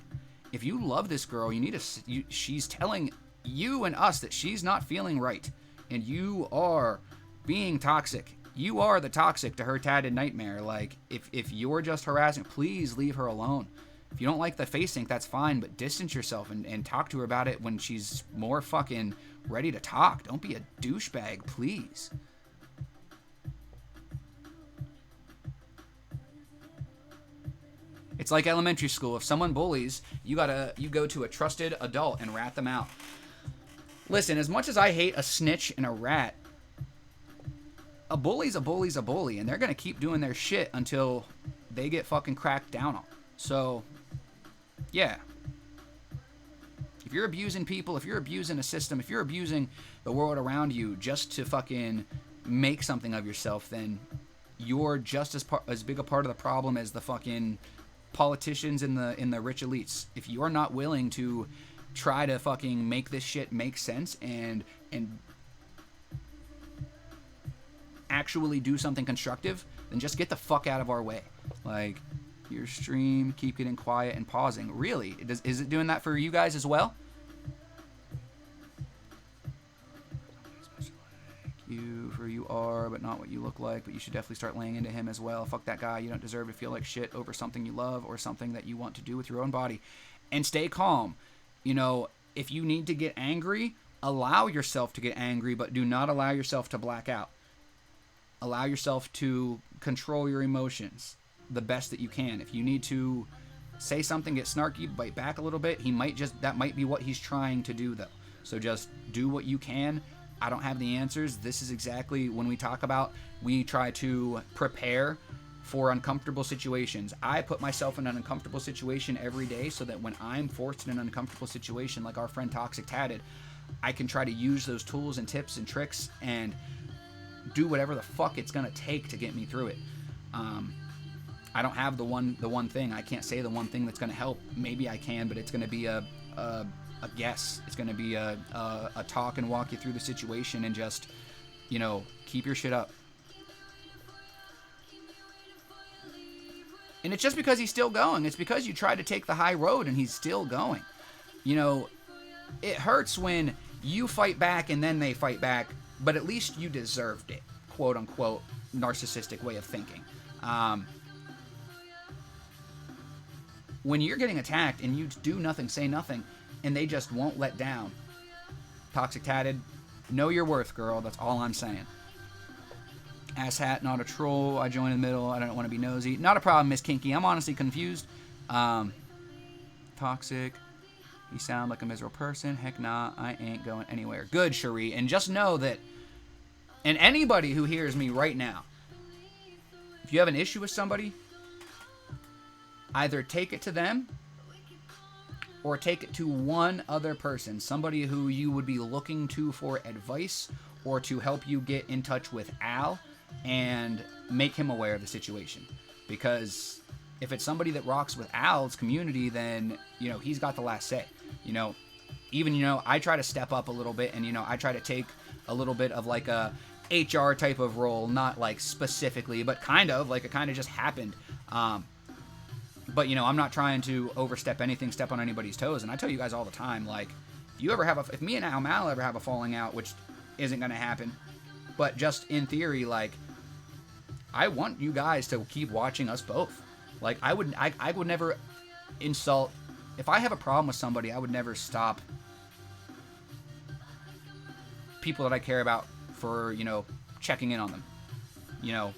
If you love this girl, you need to. She's telling you and us that she's not feeling right, and you are being toxic. You are the toxic to her tatted nightmare. Like, if you're just harassing, please leave her alone. If you don't like the face ink, that's fine, but distance yourself and talk to her about it when she's more fucking ready to talk. Don't be a douchebag, please. It's like elementary school. If someone bullies, you go to a trusted adult and rat them out. Listen, as much as I hate a snitch and a rat, a bully's a bully's a bully, and they're gonna keep doing their shit until they get fucking cracked down on. So, yeah. If you're abusing people, if you're abusing a system, if you're abusing the world around you just to fucking make something of yourself, then you're just as big a part of the problem as the fucking politicians in the rich elites. If you are not willing to try to fucking make this shit make sense and actually do something constructive, then just get the fuck out of our way. Like, your stream, keep getting quiet and pausing. Really? Is it doing that for you guys as well? You for you are, but not what you look like, but you should definitely start laying into him as well. Fuck that guy. You don't deserve to feel like shit over something you love or something that you want to do with your own body. And stay calm. You know, if you need to get angry, allow yourself to get angry, but do not allow yourself to black out. Allow yourself to control your emotions the best that you can. If you need to say something, get snarky, bite back a little bit, that might be what he's trying to do though. So just do what you can. I don't have the answers. This is exactly when we talk about, we try to prepare for uncomfortable situations. I put myself in an uncomfortable situation every day so that when I'm forced in an uncomfortable situation like our friend Toxic Tatted, I can try to use those tools and tips and tricks and do whatever the fuck it's gonna take to get me through it. I don't have the one thing. I can't say the one thing that's gonna help. Maybe I can, but it's gonna be a guess. It's gonna be a talk and walk you through the situation and just, you know, keep your shit up. And it's just because he's still going. It's because you tried to take the high road and he's still going. You know, it hurts when you fight back and then they fight back, but at least you deserved it, quote unquote, narcissistic way of thinking. When you're getting attacked and you do nothing, say nothing, and they just won't let down. Toxic Tatted, know your worth, girl. That's all I'm saying. Asshat, not a troll. I joined in the middle. I don't want to be nosy. Not a problem, Miss Kinky. I'm honestly confused. Toxic. You sound like a miserable person. Heck nah, I ain't going anywhere. Good, Cherie. And just know that, and anybody who hears me right now, if you have an issue with somebody, either take it to them or take it to one other person, somebody who you would be looking to for advice or to help you get in touch with Al and make him aware of the situation. Because if it's somebody that rocks with Al's community, then, you know, he's got the last say. You know, even, you know, I try to step up a little bit and, you know, I try to take a little bit of like a HR type of role, not like specifically, but kind of like it kind of just happened. But, you know, I'm not trying to overstep anything, step on anybody's toes. And I tell you guys all the time, like, if me and Al Mal ever have a falling out, which isn't going to happen, but just in theory, like, I want you guys to keep watching us both. Like, I would never insult. If I have a problem with somebody, I would never stop people that I care about for, you know, checking in on them. You know,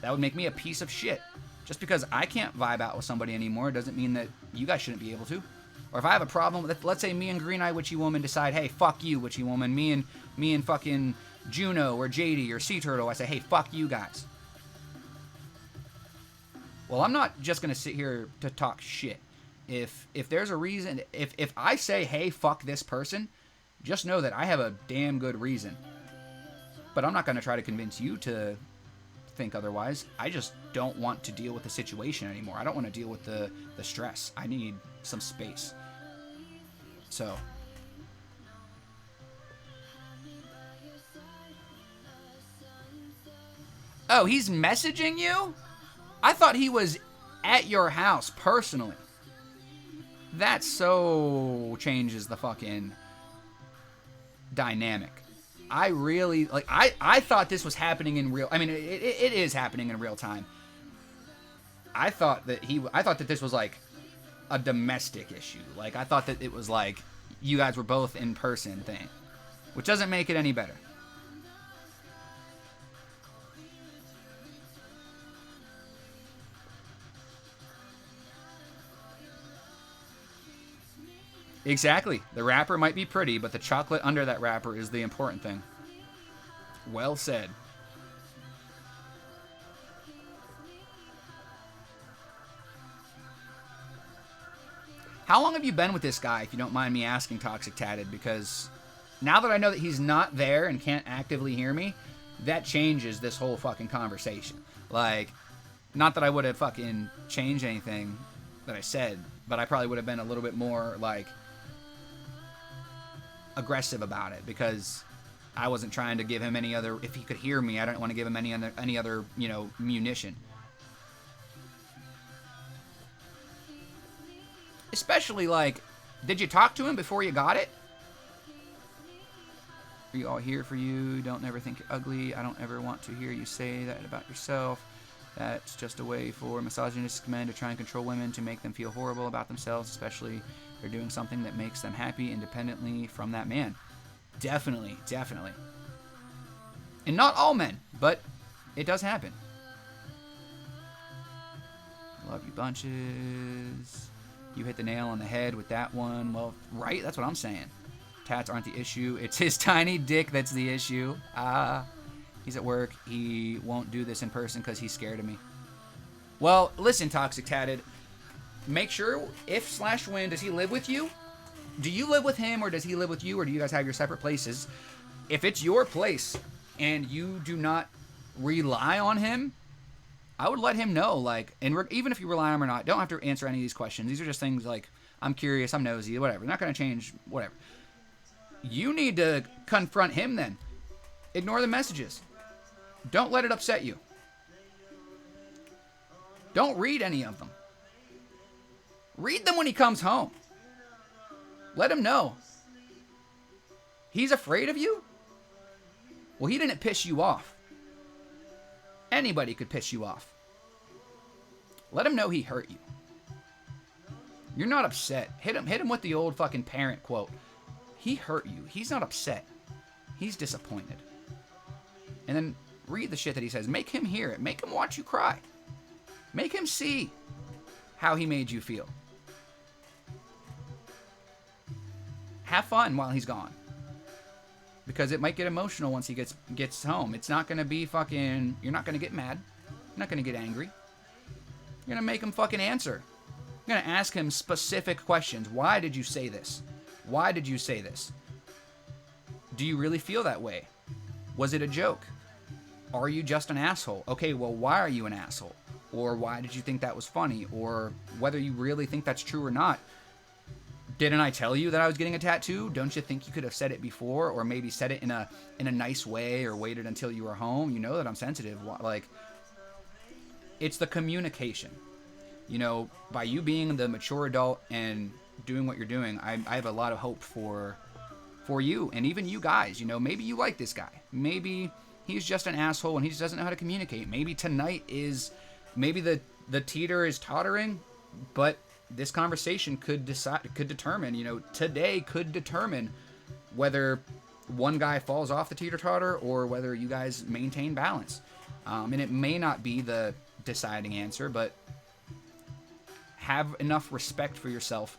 that would make me a piece of shit. Just because I can't vibe out with somebody anymore doesn't mean that you guys shouldn't be able to. Or if I have a problem with, let's say me and Green Eye Witchy Woman decide, hey, fuck you, Witchy Woman. Me and fucking Juno or JD or Sea Turtle, I say, hey, fuck you guys. Well, I'm not just going to sit here to talk shit. If there's a reason, if I say, hey, fuck this person, just know that I have a damn good reason. But I'm not going to try to convince you to think otherwise. I just don't want to deal with the situation anymore. I don't want to deal with the stress. I need some space. So... Oh, he's messaging you? I thought he was at your house personally. That so changes the fucking dynamic. I really, like, I thought this was happening in real, I mean, it is happening in real time. I thought that this was like a domestic issue. Like, I thought that it was like you guys were both in person thing, which doesn't make it any better. Exactly. The wrapper might be pretty, but the chocolate under that wrapper is the important thing. Well said. How long have you been with this guy, if you don't mind me asking, Toxic Tatted? Because now that I know that he's not there and can't actively hear me, that changes this whole fucking conversation. Like, not that I would have fucking changed anything that I said, but I probably would have been a little bit more, like, aggressive about it, because I wasn't trying to give him any other, if he could hear me, I don't want to give him any other, you know, munition. Especially, like, did you talk to him before you got it? Are you all here for you? Don't never think you're ugly. I don't ever want to hear you say that about yourself. That's just a way for misogynistic men to try and control women, to make them feel horrible about themselves, especially if they're doing something that makes them happy independently from that man. Definitely, definitely. And not all men, but it does happen. Love you bunches. You hit the nail on the head with that one. Well, right? That's what I'm saying. Tats aren't the issue. It's his tiny dick that's the issue. He's at work. He won't do this in person because he's scared of me. Well, listen, Toxic Tatted. Make sure, if/when, does he live with you? Do you live with him, or does he live with you, or do you guys have your separate places? If it's your place and you do not rely on him, I would let him know, like, and even if you rely on him or not, don't have to answer any of these questions. These are just things like, I'm curious, I'm nosy, whatever. Not going to change, whatever. You need to confront him then. Ignore the messages. Don't let it upset you. Don't read any of them. Read them when he comes home. Let him know. He's afraid of you? Well, he didn't piss you off. Anybody could piss you off. Let him know he hurt you. You're not upset. Hit him with the old fucking parent quote. He hurt you. He's not upset. He's disappointed. And then read the shit that he says. Make him hear it. Make him watch you cry. Make him see how he made you feel. Have fun while he's gone. Because it might get emotional once he gets home. It's not going to be fucking... You're not going to get mad. You're not going to get angry. You're going to make him fucking answer. You're going to ask him specific questions. Why did you say this? Why did you say this? Do you really feel that way? Was it a joke? Are you just an asshole? Okay, well, why are you an asshole? Or why did you think that was funny? Or whether you really think that's true or not. Didn't I tell you that I was getting a tattoo? Don't you think you could have said it before, or maybe said it in a nice way, or waited until you were home? You know that I'm sensitive. Like, it's the communication. You know, by you being the mature adult and doing what you're doing, I have a lot of hope for you, and even you guys. You know, maybe you like this guy. Maybe he's just an asshole and he just doesn't know how to communicate. Maybe tonight is, maybe the teeter is tottering, but this conversation could determine, you know, today could determine whether one guy falls off the teeter-totter or whether you guys maintain balance. And it may not be the deciding answer, but have enough respect for yourself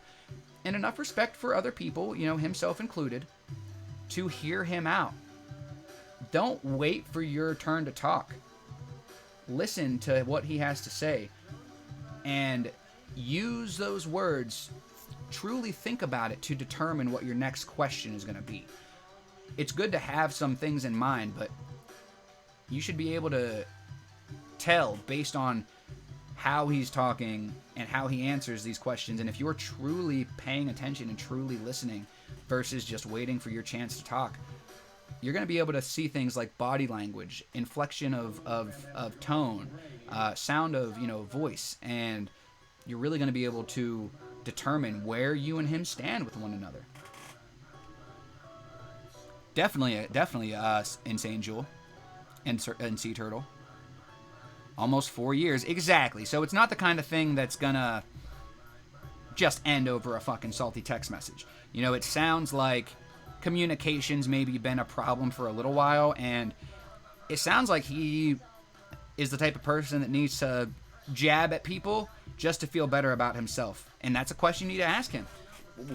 and enough respect for other people, you know, himself included, to hear him out. Don't wait for your turn to talk. Listen to what he has to say. And use those words, truly think about it to determine what your next question is going to be. It's good to have some things in mind, but you should be able to tell based on how he's talking and how he answers these questions. And if you're truly paying attention and truly listening versus just waiting for your chance to talk, you're going to be able to see things like body language, inflection of tone, sound of, voice, and you're really going to be able to determine where you and him stand with one another. Definitely Insane Jewel and Sea Turtle. Almost 4 years. Exactly. So it's not the kind of thing that's gonna just end over a fucking salty text message. It sounds like communication's maybe been a problem for a little while, and it sounds like he is the type of person that needs to jab at people just to feel better about himself. And that's a question you need to ask him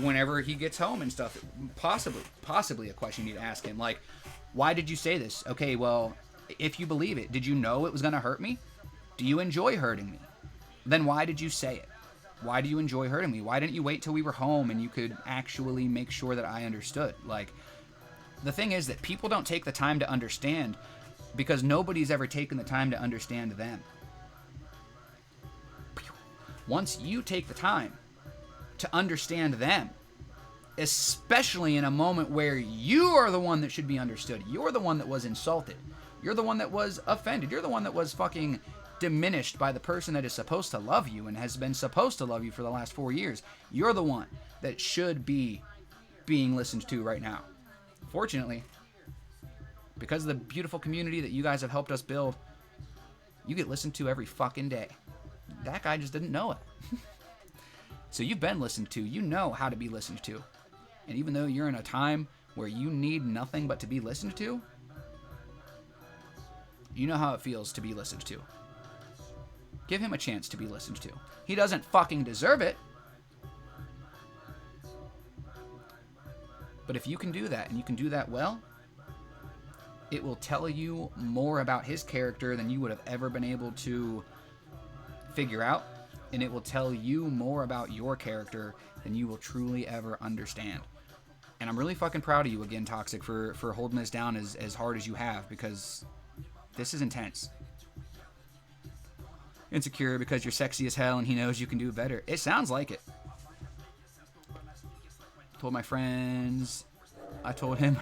whenever he gets home and stuff. Possibly a question you need to ask him. Like, why did you say this? Okay, well, if you believe it, did you know it was going to hurt me? Do you enjoy hurting me? Then why did you say it? Why do you enjoy hurting me? Why didn't you wait till we were home and you could actually make sure that I understood? Like, the thing is that people don't take the time to understand because nobody's ever taken the time to understand them. Once you take the time to understand them, especially in a moment where you are the one that should be understood, you're the one that was insulted, you're the one that was offended, you're the one that was fucking diminished by the person that is supposed to love you and has been supposed to love you for the last 4 years. You're the one that should be being listened to right now. Fortunately, because of the beautiful community that you guys have helped us build, you get listened to every fucking day. That guy just didn't know it. So you've been listened to. You know how to be listened to. And even though you're in a time where you need nothing but to be listened to, you know how it feels to be listened to. Give him a chance to be listened to. He doesn't fucking deserve it. But if you can do that, and you can do that well, it will tell you more about his character than you would have ever been able to figure out. And it will tell you more about your character than you will truly ever understand. And I'm really fucking proud of you again, Toxic, for holding this down as hard as you have, because this is intense. Insecure because you're sexy as hell and he knows you can do better. It sounds like it. Told my friends, I told him,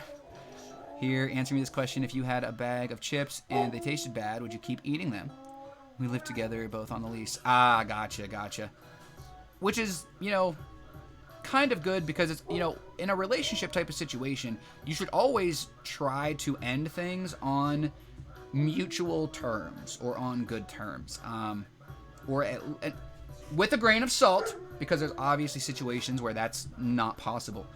here, answer me this question. If you had a bag of chips and they tasted bad, would you keep eating them? We live together, both on the lease. Ah, gotcha. Which is, kind of good because it's, in a relationship type of situation, you should always try to end things on mutual terms or on good terms. Or with a grain of salt, because there's obviously situations where that's not possible.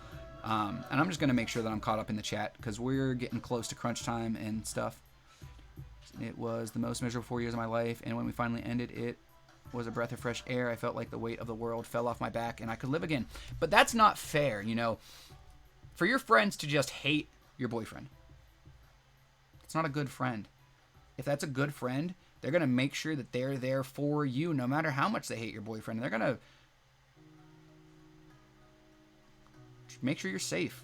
And I'm just going to make sure that I'm caught up in the chat because we're getting close to crunch time and stuff. It was the most miserable 4 years of my life, and when we finally ended, it was a breath of fresh air. I felt like the weight of the world fell off my back, and I could live again. But that's not fair, For your friends to just hate your boyfriend, it's not a good friend. If that's a good friend, they're going to make sure that they're there for you no matter how much they hate your boyfriend. They're going to make sure you're safe,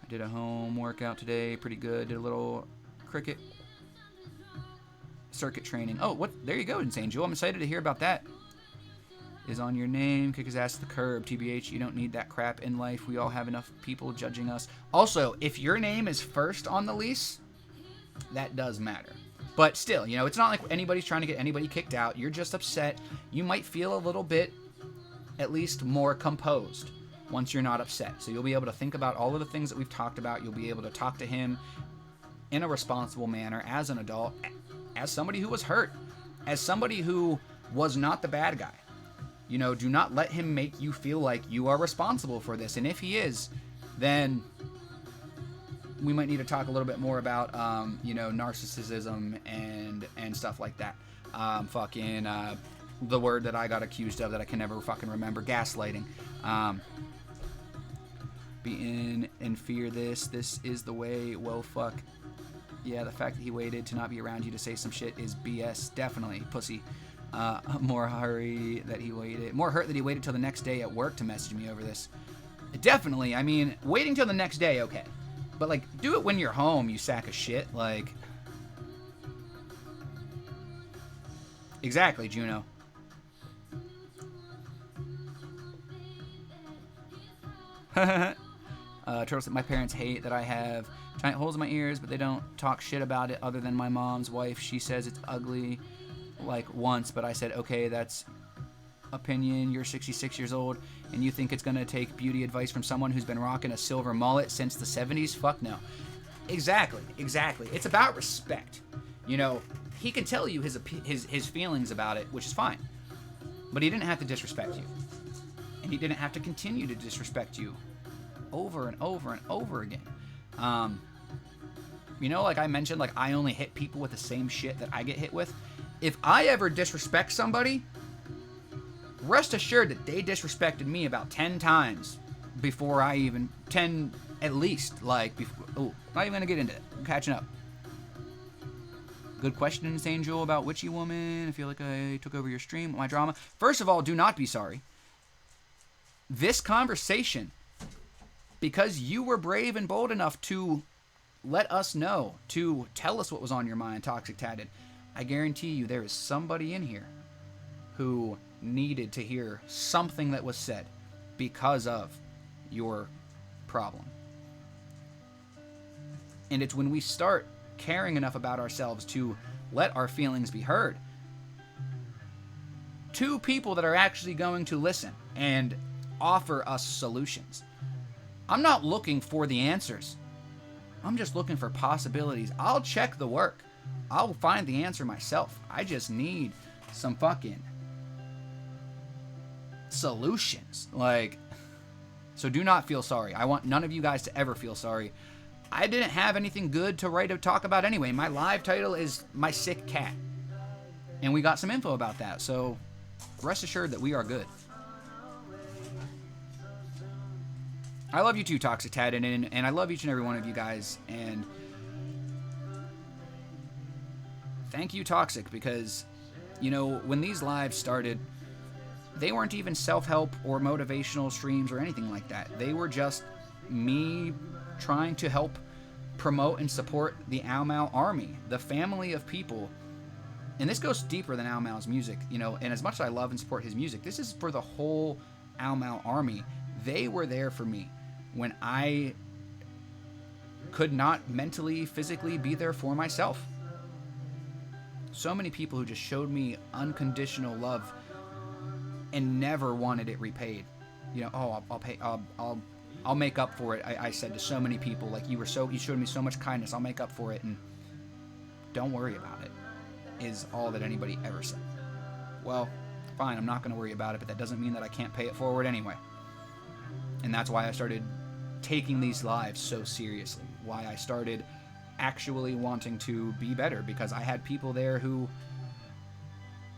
I did a home workout today, pretty good. Did a little cricket circuit training. Oh, there you go, Insane Jewel. I'm excited to hear about that. Is on your name, kick his ass to the curb. TBH, you don't need that crap in life. We all have enough people judging us. Also, if your name is first on the lease, that does matter. But still, it's not like anybody's trying to get anybody kicked out. You're just upset. You might feel a little bit, at least, more composed once you're not upset. So you'll be able to think about all of the things that we've talked about. You'll be able to talk to him in a responsible manner as an adult, as somebody who was hurt, as somebody who was not the bad guy. Do not let him make you feel like you are responsible for this. And if he is, then we might need to talk a little bit more about, narcissism and stuff like that. The word that I got accused of that I can never fucking remember, gaslighting. Be in and fear this. This is the way. Well, fuck Yeah, the fact that he waited to not be around you to say some shit is BS. Definitely, pussy. More hurt that he waited till the next day at work to message me over this. Definitely. I mean, waiting till the next day, okay. But, like, do it when you're home, you sack of shit. Like, exactly, Juno. Turtle said, my parents hate that I have giant holes in my ears, but they don't talk shit about it other than my mom's wife. She says it's ugly, like, once, but I said, okay, that's opinion. You're 66 years old, and you think it's going to take beauty advice from someone who's been rocking a silver mullet since the 70s? Fuck no. Exactly. It's about respect. You know, he can tell you his feelings about it, which is fine. But he didn't have to disrespect you. And he didn't have to continue to disrespect you over and over and over again. You know, like I mentioned, like I only hit people with the same shit that I get hit with. If I ever disrespect somebody, rest assured that they disrespected me about 10 times before I even... 10 at least, like... before. Oh, not even gonna get into it. I'm catching up. Good question, Insane Jewel, about Witchy Woman. I feel like I took over your stream, my drama. First of all, do not be sorry. This conversation, because you were brave and bold enough to let us know, to tell us what was on your mind, Toxic Tatted, I guarantee you there is somebody in here who needed to hear something that was said because of your problem. And it's when we start caring enough about ourselves to let our feelings be heard to people that are actually going to listen and offer us solutions. I'm not looking for the answers. I'm just looking for possibilities. I'll check the work. I'll find the answer myself. I just need some fucking solutions. Like, so do not feel sorry. I want none of you guys to ever feel sorry. I didn't have anything good to write or talk about anyway. My live title is My Sick Cat. And we got some info about that. So rest assured that we are good. I love you too, Toxic Tad, and I love each and every one of you guys. And thank you, Toxic, because, you know, when these lives started, they weren't even self-help or motivational streams or anything like that. They were just me trying to help promote and support the Ao Mao Army, the family of people. And this goes deeper than Ao Mao's music, you know, and as much as I love and support his music, this is for the whole Ao Mao Army. They were there for me when I could not mentally, physically be there for myself. So many people who just showed me unconditional love and never wanted it repaid. You know, oh, I'll pay, I'll make up for it. I said to so many people, like, you showed me so much kindness, I'll make up for it, and don't worry about it, is all that anybody ever said. Well, fine, I'm not going to worry about it, but that doesn't mean that I can't pay it forward anyway. And that's why I started taking these lives so seriously. Why I started actually wanting to be better, because I had people there who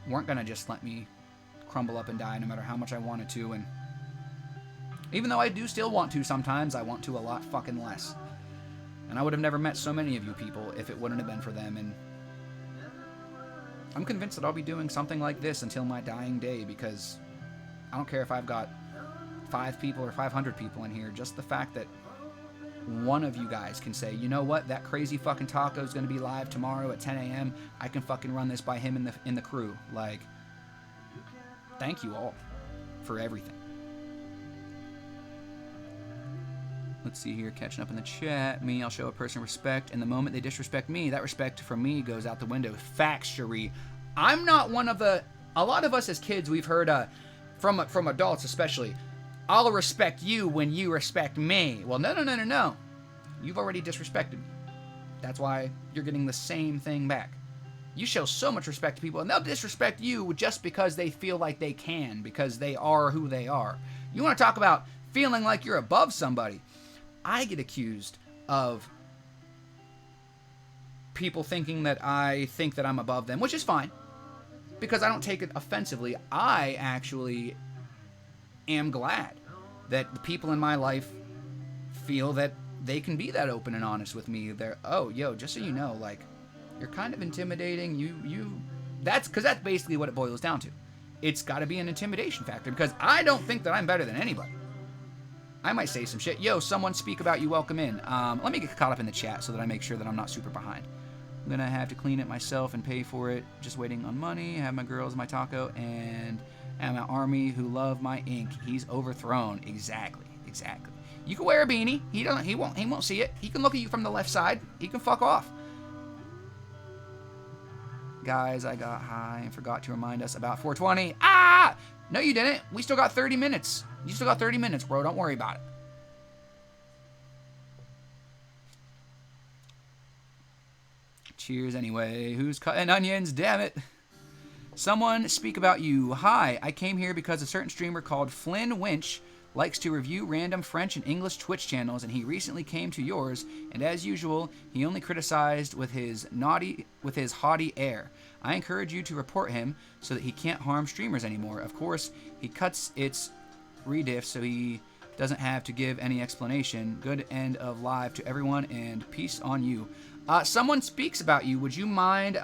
weren't going to just let me crumble up and die no matter how much I wanted to. And even though I do still want to sometimes, I want to a lot fucking less. And I would have never met so many of you people if it wouldn't have been for them. And I'm convinced that I'll be doing something like this until my dying day, because I don't care if I've got 5 people or 500 people in here. Just the fact that one of you guys can say, you know what, that crazy fucking taco is going to be live tomorrow at 10 a.m. I can fucking run this by him in the crew. Like, thank you all for everything. Let's see here, catching up in the chat. Me, I'll show a person respect, and the moment they disrespect me, that respect from me goes out the window. Facts, Cherie. I'm not one of the... A lot of us as kids, we've heard, from adults especially, I'll respect you when you respect me. Well, no. You've already disrespected me. That's why you're getting the same thing back. You show so much respect to people, and they'll disrespect you just because they feel like they can, because they are who they are. You want to talk about feeling like you're above somebody? I get accused of people thinking that I think that I'm above them, which is fine, because I don't take it offensively. I actually am glad that the people in my life feel that they can be that open and honest with me. They're, oh, yo, just so you know, like, you're kind of intimidating. That's because that's basically what it boils down to. It's got to be an intimidation factor because I don't think that I'm better than anybody. I might say some shit. Yo, someone speak about you. Welcome in. Let me get caught up in the chat so that I make sure that I'm not super behind. I'm going to have to clean it myself and pay for it. Just waiting on money. Have my girls, my taco, and my army who love my ink. He's overthrown. Exactly. You can wear a beanie. He won't see it. He can look at you from the left side. He can fuck off. Guys, I got high and forgot to remind us about 420. Ah! No, you didn't. We still got 30 minutes. You still got 30 minutes, bro. Don't worry about it. Cheers anyway. Who's cutting onions? Damn it. Someone speak about you. Hi, I came here because a certain streamer called Flynn Winch likes to review random French and English Twitch channels, and he recently came to yours, and as usual, he only criticized with his haughty air. I encourage you to report him so that he can't harm streamers anymore. Of course, he cuts its rediff so he doesn't have to give any explanation. Good end of live to everyone, and peace on you. Someone speaks about you. Would you mind,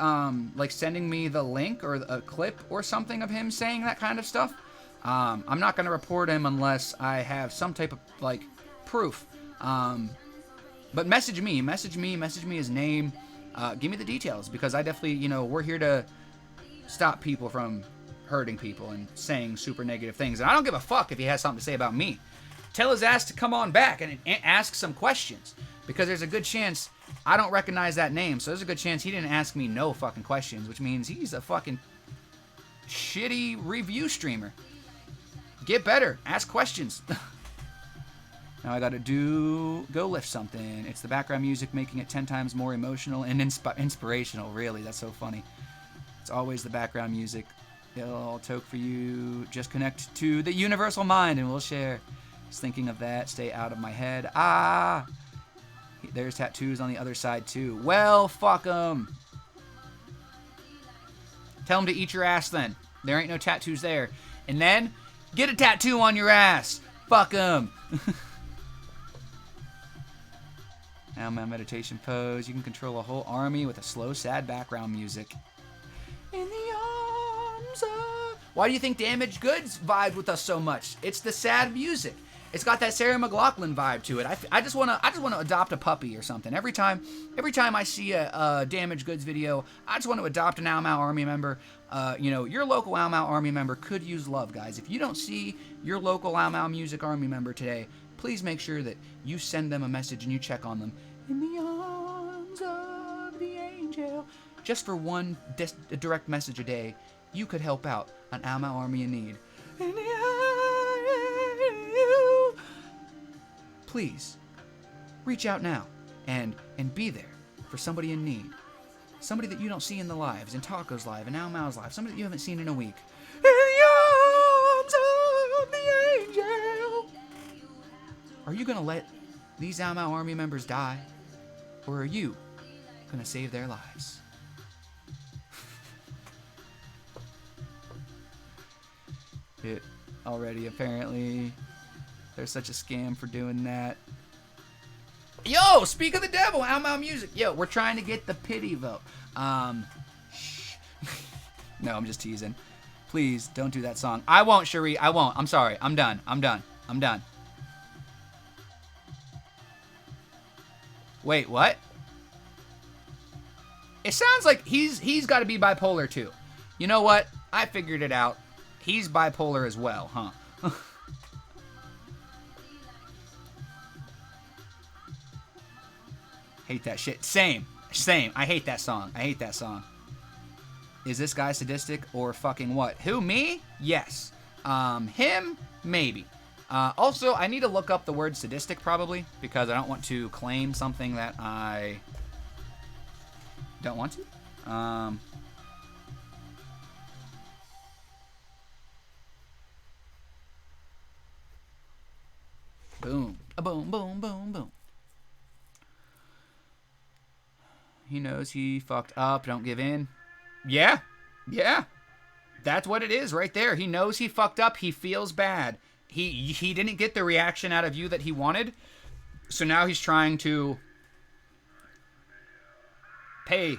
like, sending me the link or a clip or something of him saying that kind of stuff? I'm not going to report him unless I have some type of, like, proof. But message me his name. Give me the details, because I definitely, we're here to stop people from hurting people and saying super negative things. And I don't give a fuck if he has something to say about me. Tell his ass to come on back and ask some questions, because there's a good chance I don't recognize that name. So there's a good chance he didn't ask me no fucking questions, which means he's a fucking shitty review streamer. Get better. Ask questions. Now I gotta go lift something. It's the background music making it 10 times more emotional and inspirational. Really, that's so funny. It's always the background music. It'll toke for you. Just connect to the universal mind and we'll share. Just thinking of that. Stay out of my head. Ah! There's tattoos on the other side too. Well, fuck them. Tell them to eat your ass then. There ain't no tattoos there. And then, get a tattoo on your ass. Fuck them. Now my meditation pose. You can control a whole army with a slow, sad background music. In the arms of... Why do you think Damaged Goods vibed with us so much? It's the sad music. It's got that Sarah McLachlan vibe to it. I just wanna adopt a puppy or something. Every time I see a Damaged Goods video, I just want to adopt an Ao Mau Army member. Your local Ao Mau Army member could use love, guys. If you don't see your local Ao Mau Music Army member today, please make sure that you send them a message and you check on them. In the arms of the angel. Just for one direct message a day, you could help out an Ao Mau Army in need. In the please, reach out now and be there for somebody in need. Somebody that you don't see in the lives, in Taco's live, in Ao Mau's live, somebody that you haven't seen in a week. In the arms of the angel. Are you going to let these Ao Mau Army members die? Or are you going to save their lives? It already, apparently. There's such a scam for doing that. Yo, speak of the devil, Ao Mau Music. Yo, we're trying to get the pity vote. Shh. No, I'm just teasing. Please, don't do that song. I won't, Cherie. I won't. I'm sorry. I'm done. Wait, what? It sounds like he's got to be bipolar too. You know what? I figured it out. He's bipolar as well, huh? Hate that shit. Same. I hate that song. Is this guy sadistic or fucking what? Who, me? Yes. Him? Maybe. Also, I need to look up the word sadistic probably, because I don't want to claim something that I don't want to. Boom. A boom, boom, boom, boom. He knows he fucked up. Don't give in. Yeah. That's what it is right there. He knows he fucked up. He feels bad. He didn't get the reaction out of you that he wanted. So now he's trying to pay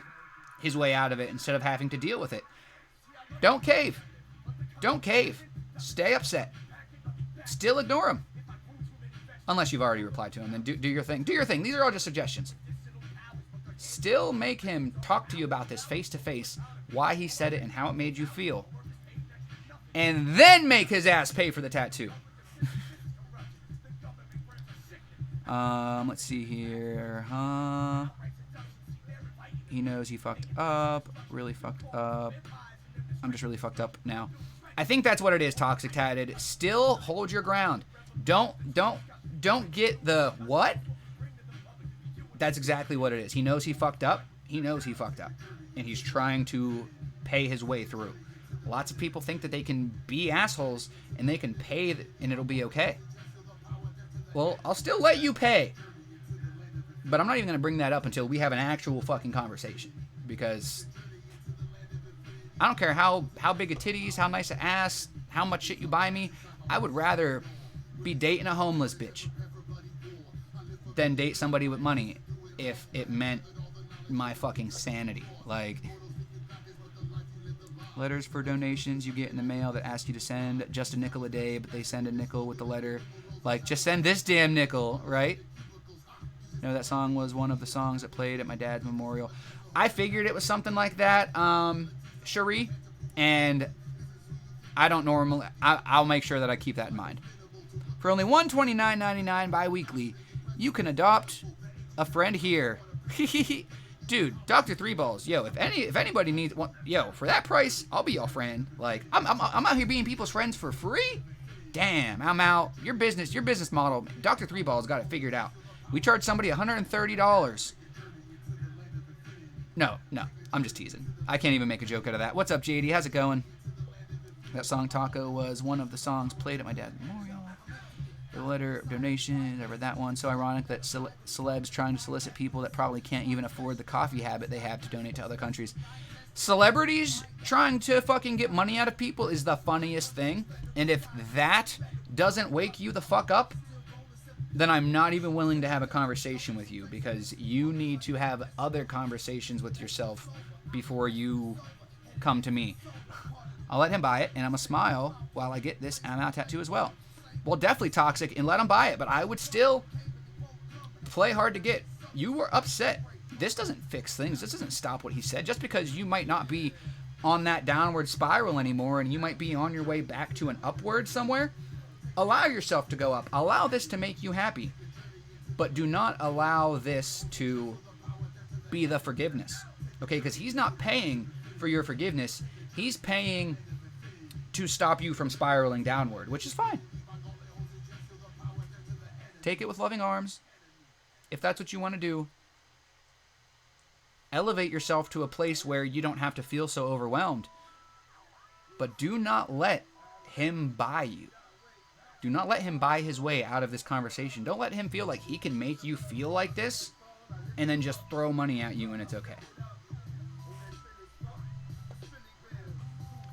his way out of it instead of having to deal with it. Don't cave. Don't cave. Stay upset. Still ignore him. Unless you've already replied to him, then do your thing. Do your thing. These are all just suggestions. Still make him talk to you about this face to face, why he said it and how it made you feel. And then make his ass pay for the tattoo. Let's see here. He knows he fucked up. Really fucked up. I'm just really fucked up now. I think that's what it is, Toxic Tatted. Still hold your ground. Don't get the what? That's exactly what it is. He knows he fucked up. He knows he fucked up. And he's trying to pay his way through. Lots of people think that they can be assholes and they can pay and it'll be okay. Well, I'll still let you pay. But I'm not even going to bring that up until we have an actual fucking conversation. Because I don't care how big a titties, how nice a ass, how much shit you buy me. I would rather be dating a homeless bitch than date somebody with money if it meant my fucking sanity. Like, letters for donations you get in the mail that ask you to send just a nickel a day, but they send a nickel with the letter. Like, just send this damn nickel, right? You know, that song was one of the songs that played at my dad's memorial. I figured it was something like that, Cherie, and I don't normally... I'll make sure that I keep that in mind. For only $129.99 bi-weekly, you can adopt a friend here. Dude, Dr. Three Balls, yo, if anybody needs one, yo, for that price, I'll be your friend. Like, I'm out here being people's friends for free? Damn, I'm out. Your business model, Dr. Three Balls got it figured out. We charge somebody $130. No, I'm just teasing. I can't even make a joke out of that. What's up, JD? How's it going? That song Taco was one of the songs played at my dad's memorial. The letter of donation, I read that one. So ironic that celebs trying to solicit people that probably can't even afford the coffee habit they have to donate to other countries. Celebrities trying to fucking get money out of people is the funniest thing. And if that doesn't wake you the fuck up, then I'm not even willing to have a conversation with you, because you need to have other conversations with yourself before you come to me. I'll let him buy it, and I'm going to smile while I get this I'm Out tattoo as well. Well, definitely Toxic, and let him buy it, but I would still play hard to get. You were upset. This doesn't fix things. This doesn't stop what he said. Just because you might not be on that downward spiral anymore, and you might be on your way back to an upward somewhere, allow yourself to go up. Allow this to make you happy. But do not allow this to be the forgiveness. Okay, because he's not paying for your forgiveness. He's paying to stop you from spiraling downward, which is fine. Take it with loving arms. If that's what you want to do, elevate yourself to a place where you don't have to feel so overwhelmed. But do not let him buy you. Do not let him buy his way out of this conversation. Don't let him feel like he can make you feel like this and then just throw money at you and it's okay.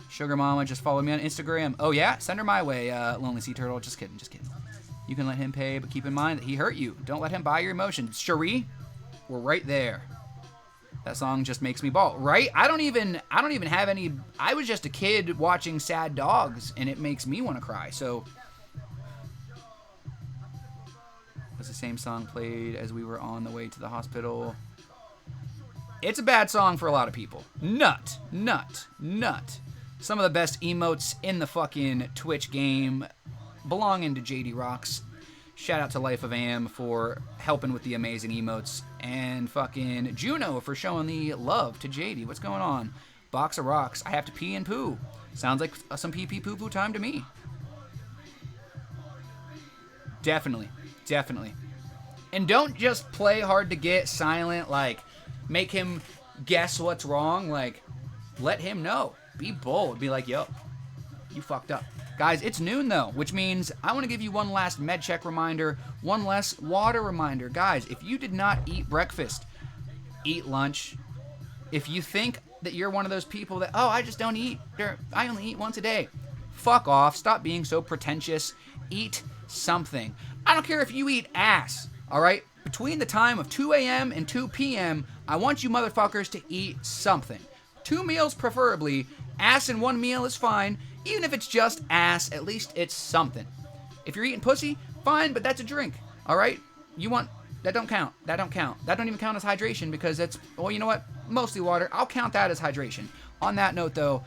Sugar Mama just followed me on Instagram. Oh yeah? Send her my way, Lonely Sea Turtle. Just kidding. You can let him pay, but keep in mind that he hurt you. Don't let him buy your emotions. Cherie, we're right there. That song just makes me bawl, right? I don't even have any... I was just a kid watching Sad Dogs, and it makes me want to cry, so... Was the same song played as we were on the way to the hospital? It's a bad song for a lot of people. Nut. Some of the best emotes in the fucking Twitch game belonging to JD Rocks. Shout out to Life of Am for helping with the amazing emotes. And fucking Juno for showing the love to JD. What's going on? Box of Rocks. I have to pee and poo. Sounds like some pee poo poo time to me. Definitely. And don't just play hard to get silent, like, make him guess what's wrong. Like, let him know. Be bold. Be like, yo, you fucked up. Guys, it's noon, though, which means I want to give you one last med check reminder, one less water reminder. Guys, if you did not eat breakfast, eat lunch. If you think that you're one of those people that, oh, I just don't eat, I only eat once a day, fuck off. Stop being so pretentious. Eat something. I don't care if you eat ass. All right? Between the time of 2 a.m. and 2 p.m., I want you motherfuckers to eat something. 2 meals preferably. Ass in 1 meal is fine. Even if it's just ass, at least it's something. If you're eating pussy, fine, but that's a drink. All right? That don't count. That don't count. That don't even count as hydration because that's, well, you know what? Mostly water. I'll count that as hydration. On that note, though,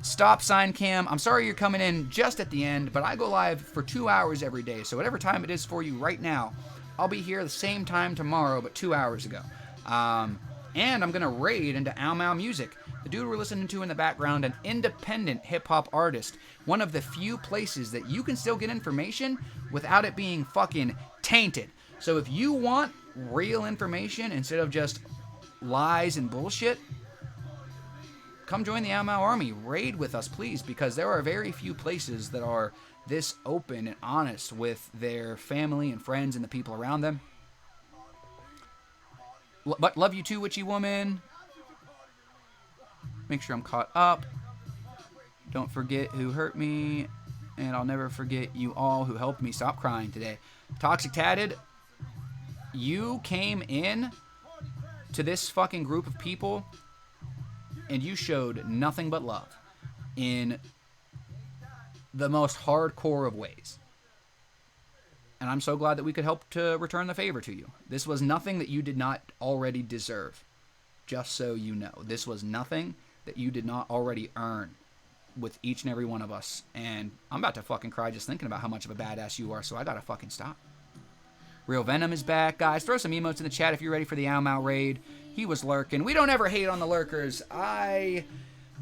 stop sign cam. I'm sorry you're coming in just at the end, but I go live for 2 hours every day. So whatever time it is for you right now, I'll be here the same time tomorrow, but 2 hours ago. And I'm going to raid into Ow Mau Music. The dude we're listening to in the background, an independent hip-hop artist. One of the few places that you can still get information without it being fucking tainted. So if you want real information instead of just lies and bullshit, come join the Ow Mau Army. Raid with us, please, because there are very few places that are this open and honest with their family and friends and the people around them. But love you too, witchy woman. Make sure I'm caught up. Don't forget who hurt me, and I'll never forget you all who helped me stop crying today. Toxic Tatted, you came in to this fucking group of people, and you showed nothing but love in the most hardcore of ways. And I'm so glad that we could help to return the favor to you. This was nothing that you did not already deserve. Just so you know. This was nothing that you did not already earn with each and every one of us. And I'm about to fucking cry just thinking about how much of a badass you are, so I gotta fucking stop. Real Venom is back. Guys, throw some emotes in the chat if you're ready for the Ow Mau raid. He was lurking. We don't ever hate on the lurkers. I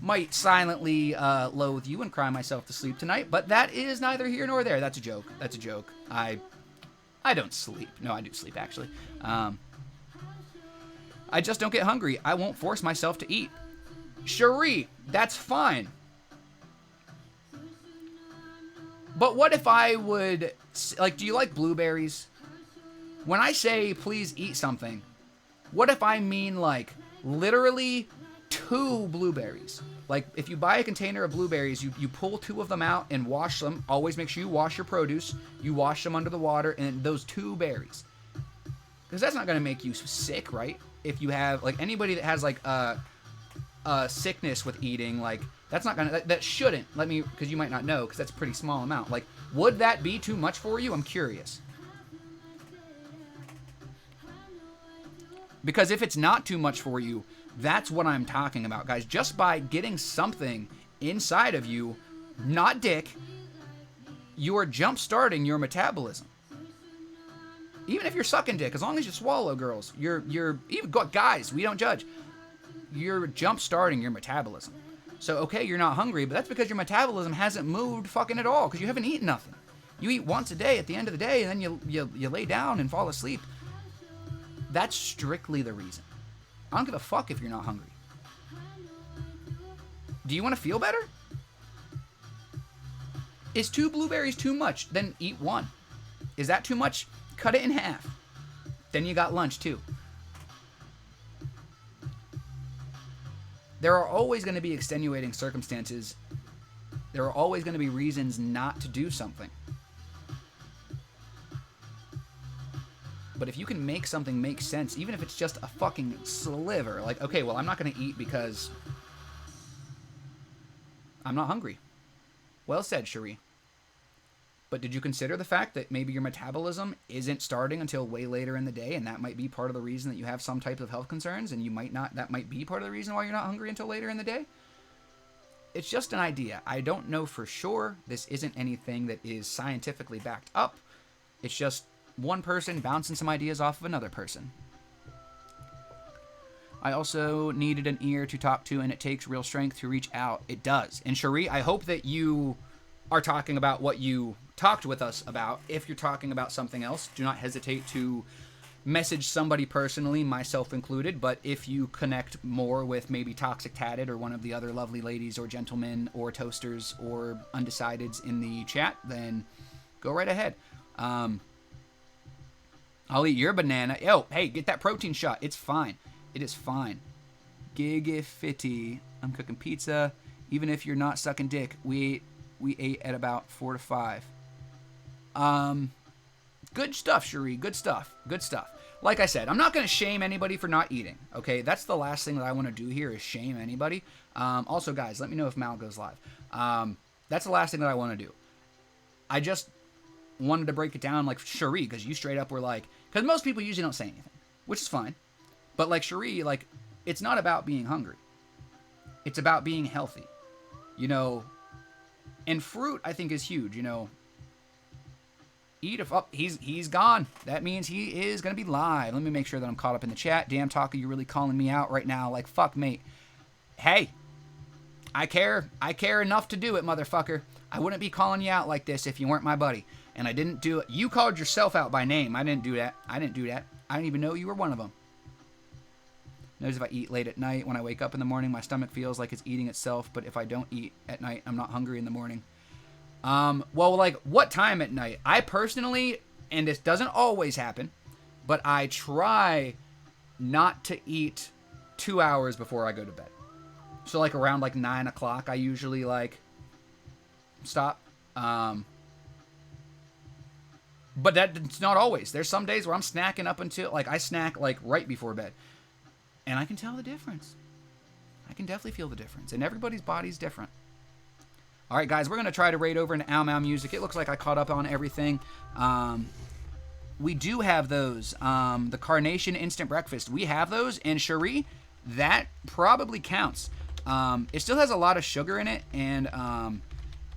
might silently loathe you and cry myself to sleep tonight, but that is neither here nor there. That's a joke. That's a joke. I don't sleep. No, I do sleep, actually. I just don't get hungry. I won't force myself to eat. Cherie, that's fine. But what if I would... Like, do you like blueberries? When I say, please eat something, what if I mean, like, literally 2 blueberries? Like, if you buy a container of blueberries, you pull 2 of them out and wash them. Always make sure you wash your produce. You wash them under the water, and those 2 berries. Because that's not going to make you sick, right? If you have, like, anybody that has, like, a sickness with eating, like, that's not going to, that shouldn't, because you might not know, because that's a pretty small amount. Like, would that be too much for you? I'm curious. Because if it's not too much for you, that's what I'm talking about, guys. Just by getting something inside of you, not dick, you are jump-starting your metabolism. Even if you're sucking dick, as long as you swallow, girls, you're even guys, we don't judge. You're jump-starting your metabolism. So, okay, you're not hungry, but that's because your metabolism hasn't moved fucking at all, because you haven't eaten nothing. You eat once a day at the end of the day, and then you lay down and fall asleep. That's strictly the reason. I don't give a fuck if you're not hungry. Do you want to feel better? Is 2 blueberries too much? Then eat 1. Is that too much? Cut it in half. Then you got lunch too. There are always going to be extenuating circumstances. There are always going to be reasons not to do something. But if you can make something make sense, even if it's just a fucking sliver, like, okay, well, I'm not going to eat because I'm not hungry. Well said, Cherie. But did you consider the fact that maybe your metabolism isn't starting until way later in the day, and that might be part of the reason that you have some type of health concerns, and that might be part of the reason why you're not hungry until later in the day? It's just an idea. I don't know for sure. This isn't anything that is scientifically backed up. It's just one person bouncing some ideas off of another person. I also needed an ear to talk to, and it takes real strength to reach out. It does. And Cherie, I hope that you are talking about what you talked with us about. If you're talking about something else, do not hesitate to message somebody personally, myself included. But if you connect more with maybe Toxic Tatted or one of the other lovely ladies or gentlemen or toasters or undecideds in the chat, then go right ahead. I'll eat your banana. Yo, hey, get that protein shot. It's fine. It is fine. Gigifitty. I'm cooking pizza. Even if you're not sucking dick, we ate at about 4 to 5. Good stuff, Cherie. Good stuff. Good stuff. Like I said, I'm not going to shame anybody for not eating, okay? That's the last thing that I want to do here is shame anybody. Also, guys, let me know if Mal goes live. That's the last thing that I want to do. I just wanted to break it down like Cherie, because you straight up were like, because most people usually don't say anything, which is fine. But like Cherie, like, it's not about being hungry. It's about being healthy. You know, and fruit, I think, is huge, you know. Eat if up. He's gone. That means he is going to be live. Let me make sure that I'm caught up in the chat. Damn, Taka, you're really calling me out right now. Like, fuck, mate. Hey, I care. I care enough to do it, motherfucker. I wouldn't be calling you out like this if you weren't my buddy. And I didn't do it. You called yourself out by name. I didn't do that. I didn't even know you were one of them. Knows if I eat late at night, when I wake up in the morning, my stomach feels like it's eating itself. But if I don't eat at night, I'm not hungry in the morning. Well, like, what time at night? I personally, and this doesn't always happen, but I try not to eat 2 hours before I go to bed. So, like, around, like, 9 o'clock, I usually, like, stop. But that's not always. There's some days where I'm snacking up until, like, I snack, like, right before bed. And I can tell the difference. I can definitely feel the difference. And everybody's body's different. All right, guys, we're going to try to raid over into Ow Mau Music. It looks like I caught up on everything. We do have those. The Carnation Instant Breakfast. We have those. And Cherie, that probably counts. It still has a lot of sugar in it. And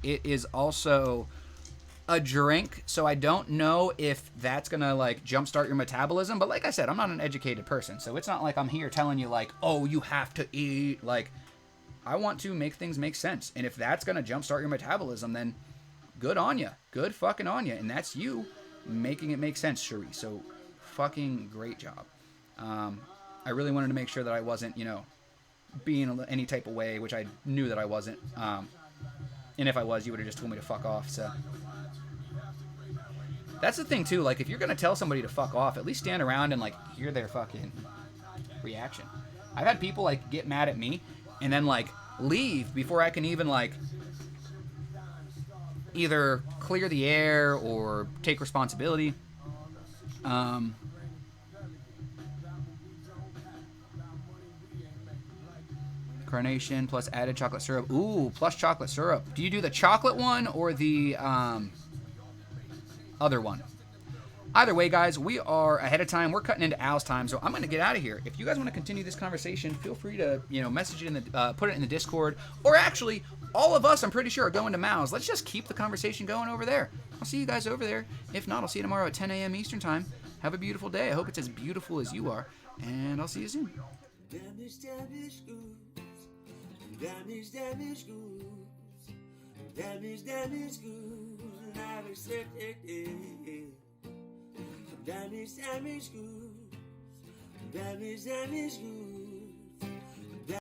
it is also a drink. So I don't know if that's going to, like, jumpstart your metabolism. But like I said, I'm not an educated person. So it's not like I'm here telling you, like, oh, you have to eat, like... I want to make things make sense. And if that's going to jumpstart your metabolism, then good on you. Good fucking on you. And that's you making it make sense, Cherie. So fucking great job. I really wanted to make sure that I wasn't, you know, being any type of way, which I knew that I wasn't. And if I was, you would have just told me to fuck off. So that's the thing, too. Like, if you're going to tell somebody to fuck off, at least stand around and, like, hear their fucking reaction. I've had people, like, get mad at me and then, like, leave before I can even, like, either clear the air or take responsibility. Carnation plus added chocolate syrup. Ooh, plus chocolate syrup. Do you do the chocolate one or the other one? Either way, guys, we are ahead of time. We're cutting into Al's time, so I'm going to get out of here. If you guys want to continue this conversation, feel free to, you know, message it in the, put it in the Discord. Or actually, all of us, I'm pretty sure, are going to Mao's. Let's just keep the conversation going over there. I'll see you guys over there. If not, I'll see you tomorrow at 10 a.m. Eastern Time. Have a beautiful day. I hope it's as beautiful as you are. And I'll see you soon. Damage goods. Damage goods. Damage goods. Not accepted. Damage goods. Damage goods.